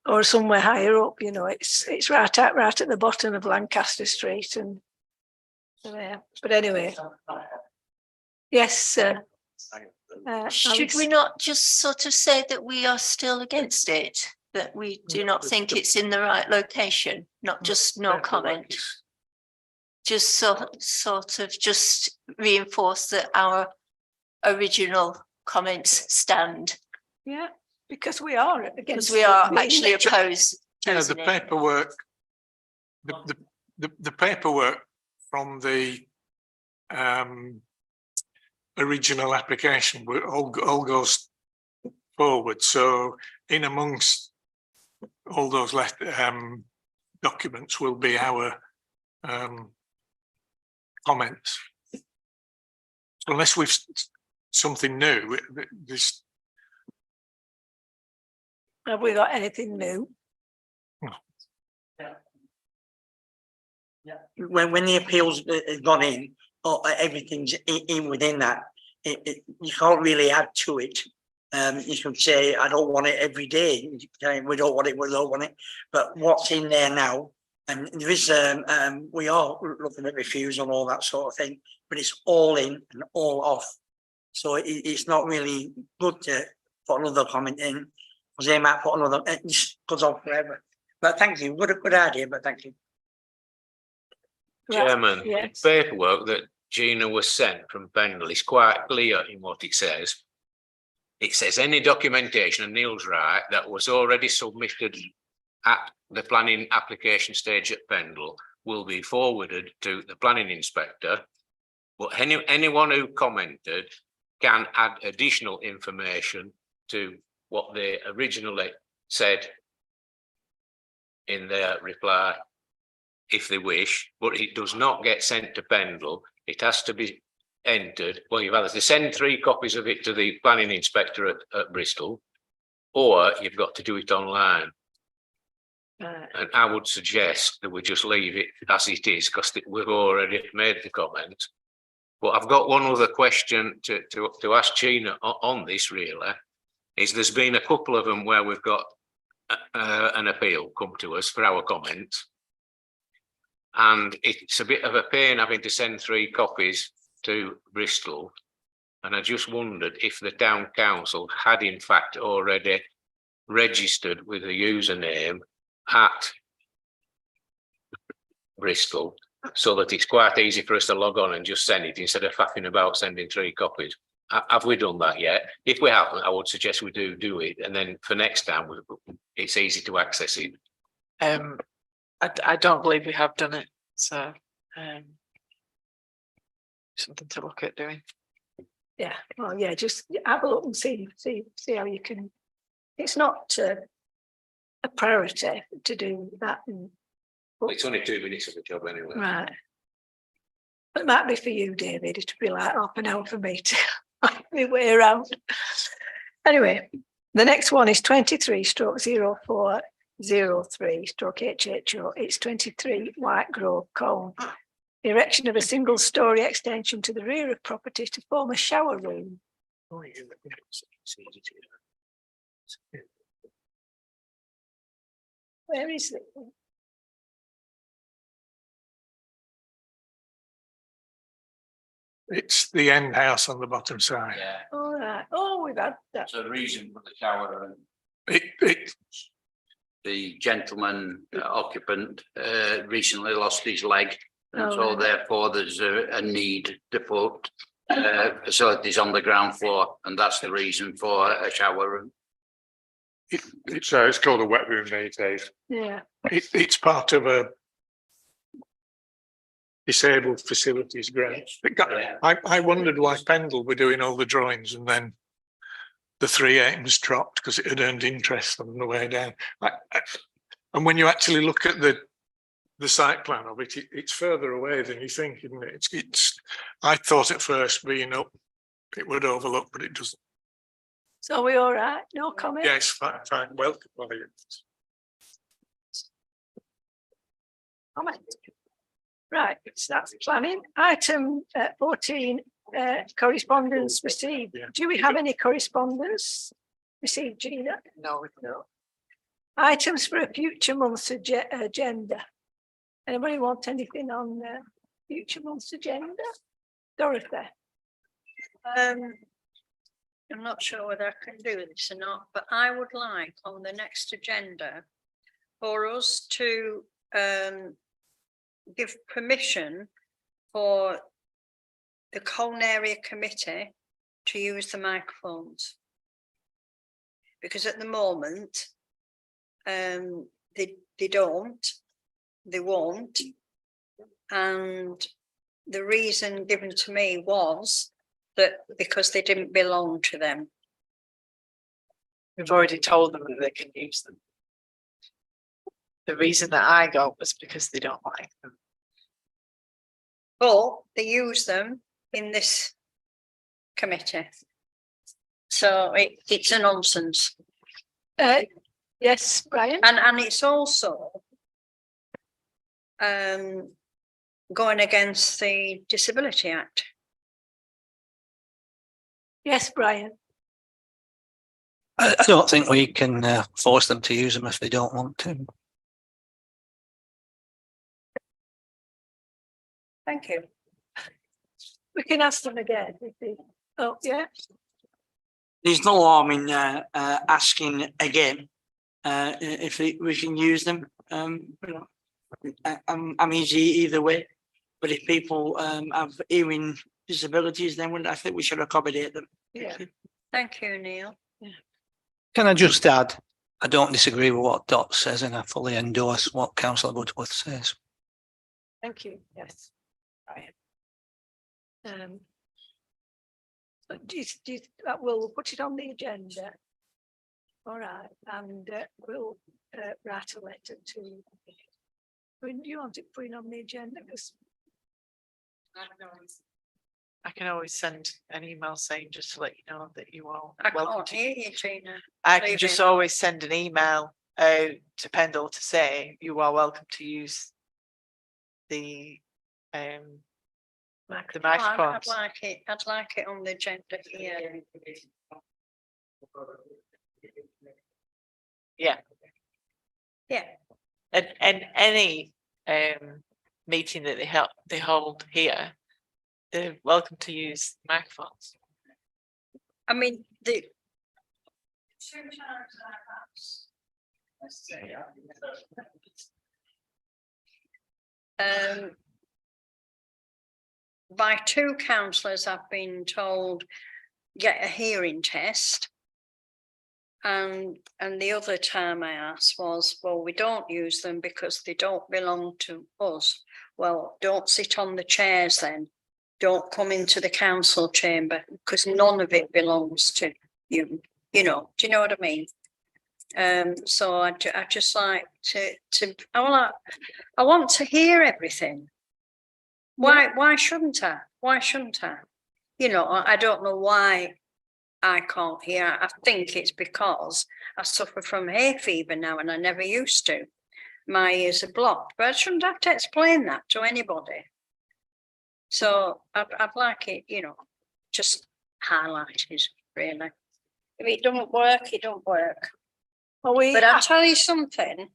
or somewhere higher up, it's right at the bottom of Lancaster Street and there. But anyway, yes. Should we not just sort of say that we are still against it? That we do not think it's in the right location, not just no comment? Just sort of just reinforce that our original comments stand. Yeah, because we are against. Because we are actually opposed. The paperwork, the paperwork from the original application all goes forward. So in amongst all those documents will be our comments. Unless we've something new, this. Have we got anything new? When the appeals has gone in, or everything's in within that, you can't really add to it. You can say, I don't want it every day. You can say, we don't want it, we don't want it. But what's in there now, and there is, we are looking at reviews and all that sort of thing, but it's all in and all off. So it's not really good to put another comment in, because they might put another, it just goes on forever. But thank you, good idea, but thank you. Chairman, the Yes. paperwork that Gina was sent from Pendle is quite clear in what it says. It says any documentation, and Neil's right, that was already submitted at the planning application stage at Pendle will be forwarded to the planning inspector. But anyone who commented can add additional information to what they originally said in their reply, if they wish, but it does not get sent to Pendle. It has to be entered. Well, you've either to send 3 copies of it to the planning inspector at Bristol, or you've got to do it online. And I would suggest that we just leave it as it is, because we've already made the comments. But I've got one other question to ask Gina on this, really, is there's been a couple of them where we've got an appeal come to us for our comments. And it's a bit of a pain having to send 3 copies to Bristol. And I just wondered if the town council had in fact already registered with a username at Bristol, so that it's quite easy for us to log on and just send it instead of faffing about sending 3 copies. Have we done that yet? If we haven't, I would suggest we do it. And then for next time, it's easy to access it. I don't believe we have done it, so something to look at doing. Yeah, well, yeah, just have a look and see how you can. It's not a priority to do that. It's only 2 minutes of a job anyway. Right. But it might be for you, David. It'll be like half an hour for me to find my way around. Anyway, the next one is 23/04/03/HHO. It's 23 White Grove, Colne. Erection of a single-storey extension to the rear of property to form a shower room. Where is it? It's the end house on the bottom side. Yeah, All right. Oh, we've had that. so the reason for the shower, The gentleman occupant recently lost his leg, and Oh, so right. therefore there's a need to put facilities on the ground floor, and that's the reason for a shower room. It's called a wet room these days. Yeah. It's part of a disabled facilities grant. I wondered why Pendle were doing all the drawings and then the 3 items dropped because it had earned interest on the way down. And when you actually look at the site plan of it, it's further away than you think, isn't it? It's I thought at first being up, it would overlook, but it doesn't. So are we all right? No comment? Yeah, it's fine. Well, Comment. Right, so that's planning. Item 14, correspondence received. Yeah. Do we have any correspondence received, Gina? No, No. Items for a future month's agenda. Anybody want anything on future month's agenda? Dorothy? I'm not sure whether I can do this or not, but I would like on the next agenda for us to give permission for the Colne Area Committee to use the microphones. Because at the moment, they won't. And the reason given to me was that because they didn't belong to them. We've already told them that they can use them. The reason that I got was because they don't like them. But they use them in this committee. So it's a nonsense. Yes, Brian? And it's also going against the Disability Act. Yes, Brian? I don't think we can force them to use them if they don't want to. Thank you. We can ask them again. If they, oh, yeah. There's no harm in asking again if we can use them. You know, I'm easy either way. But if people have hearing disabilities, then I think we should accommodate them. Yeah. Thank you, Neil. Can I just add, I don't disagree with what Dot says and I fully endorse what Councillor Woodworth says. Thank you. Yes, Brian. But we'll put it on the agenda. All right, and we'll write a letter to. When do you want it put on the agenda? Because I can always send an email saying just to let you know that you are I welcome can't to. hear you, Tina. I can Leave just it. always send an email to Pendle to say you are welcome to use the microphones. I'd like it on the agenda here. Yeah. Yeah. And any meeting that they hold here, they're welcome to use microphones. I mean, the. By two councillors, I've been told, get a hearing test. And the other time I asked was, well, we don't use them because they don't belong to us. Well, don't sit on the chairs then. Don't come into the council chamber because none of it belongs to you. You know, do you know what I mean? So I just like I want to hear everything. Why shouldn't I? Why shouldn't I? You know, I don't know why I can't hear. I think it's because I suffer from hay fever now and I never used to. My ears are blocked, but I shouldn't have to explain that to anybody. So I'd like it, you know, just highlighted, really. If it don't work, it don't work. But I'll tell you something.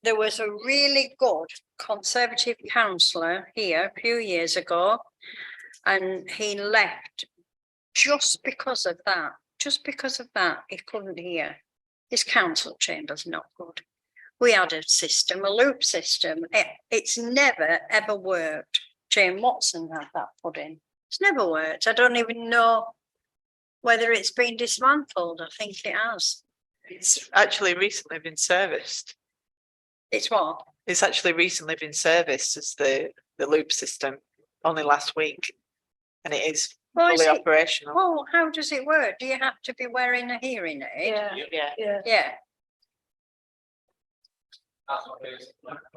There was a really good Conservative councillor here a few years ago, and he left just because of that. Just because of that, he couldn't hear. His council chamber's not good. We had a system, a loop system. It's never, ever worked. Jane Watson had that put in. It's never worked. I don't even know whether it's been dismantled. I think it has. It's actually recently been serviced. It's what? It's actually recently been serviced as the loop system only last week, and it is fully operational. Well, how does it work? Do you have to be wearing a hearing aid? Yeah.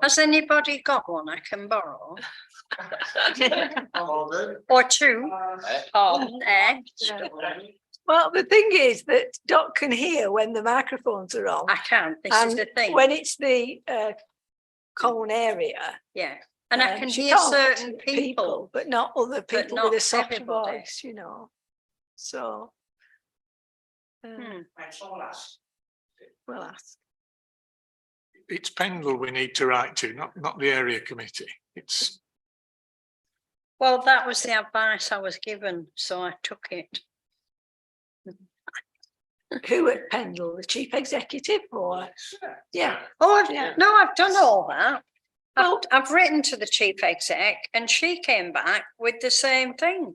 Has anybody got one I can borrow? Or two? Well, the thing is that Dot can hear when the microphones are on. I can. This is the thing. When it's the Colne area. Yeah. And I can she hear can't certain people, but not other people not with a soft everybody. voice, you know. So. We'll ask. It's Pendle we need to write to, not the area committee. It's. Well, that was the advice I was given, so I took it. Who at Pendle, the chief executive, or? Yeah. Oh, I've done all that. I've written to the chief exec and she came back with the same thing.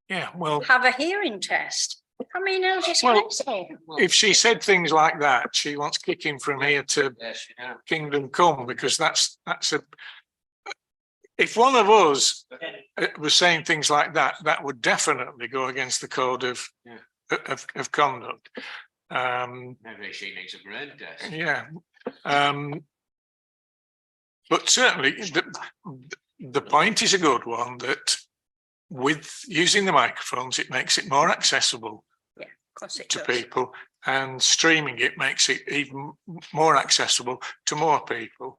Yeah, well. Have a hearing test. I mean, how disgraceful. If she said things like that, she wants kicking from here to Kingdom Come, because that's a. If one of us was saying things like that, that would definitely go against the code of conduct. Maybe she needs a brain test. Yeah. But certainly the point is a good one, that with using the microphones, it makes it more accessible Of course it to does. people, and streaming it makes it even more accessible to more people.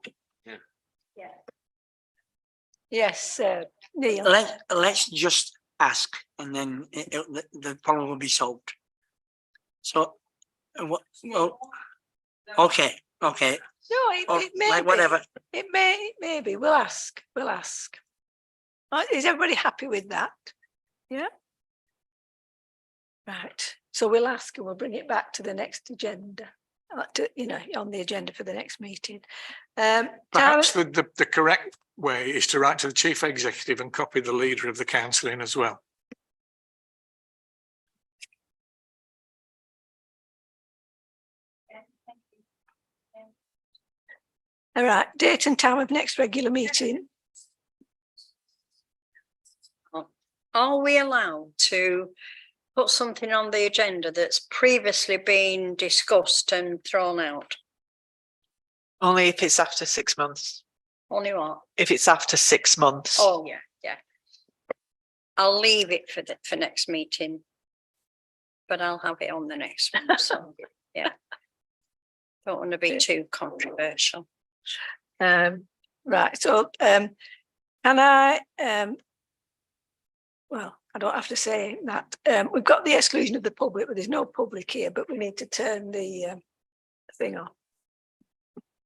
Yes, Neil. Let's just ask, and then the problem will be solved. So, what, well, okay. No, Oh, it may like be. whatever. It may be. We'll ask. Is everybody happy with that? Yeah. Right. So we'll ask and we'll bring it back to the next agenda. On the agenda for the next meeting. Perhaps the correct way is to write to the chief executive and copy the leader of the council in as well. All right. Date and time of next regular meeting. Are we allowed to put something on the agenda that's previously been discussed and thrown out? Only if it's after 6 months. Only what? If it's after 6 months. Oh, yeah. I'll leave it for next meeting, but I'll have it on the next one. So, yeah. Don't want to be too controversial. Right. So, can I? Well, I don't have to say that. We've got the exclusion of the public, but there's no public here. But we need to turn the thing off.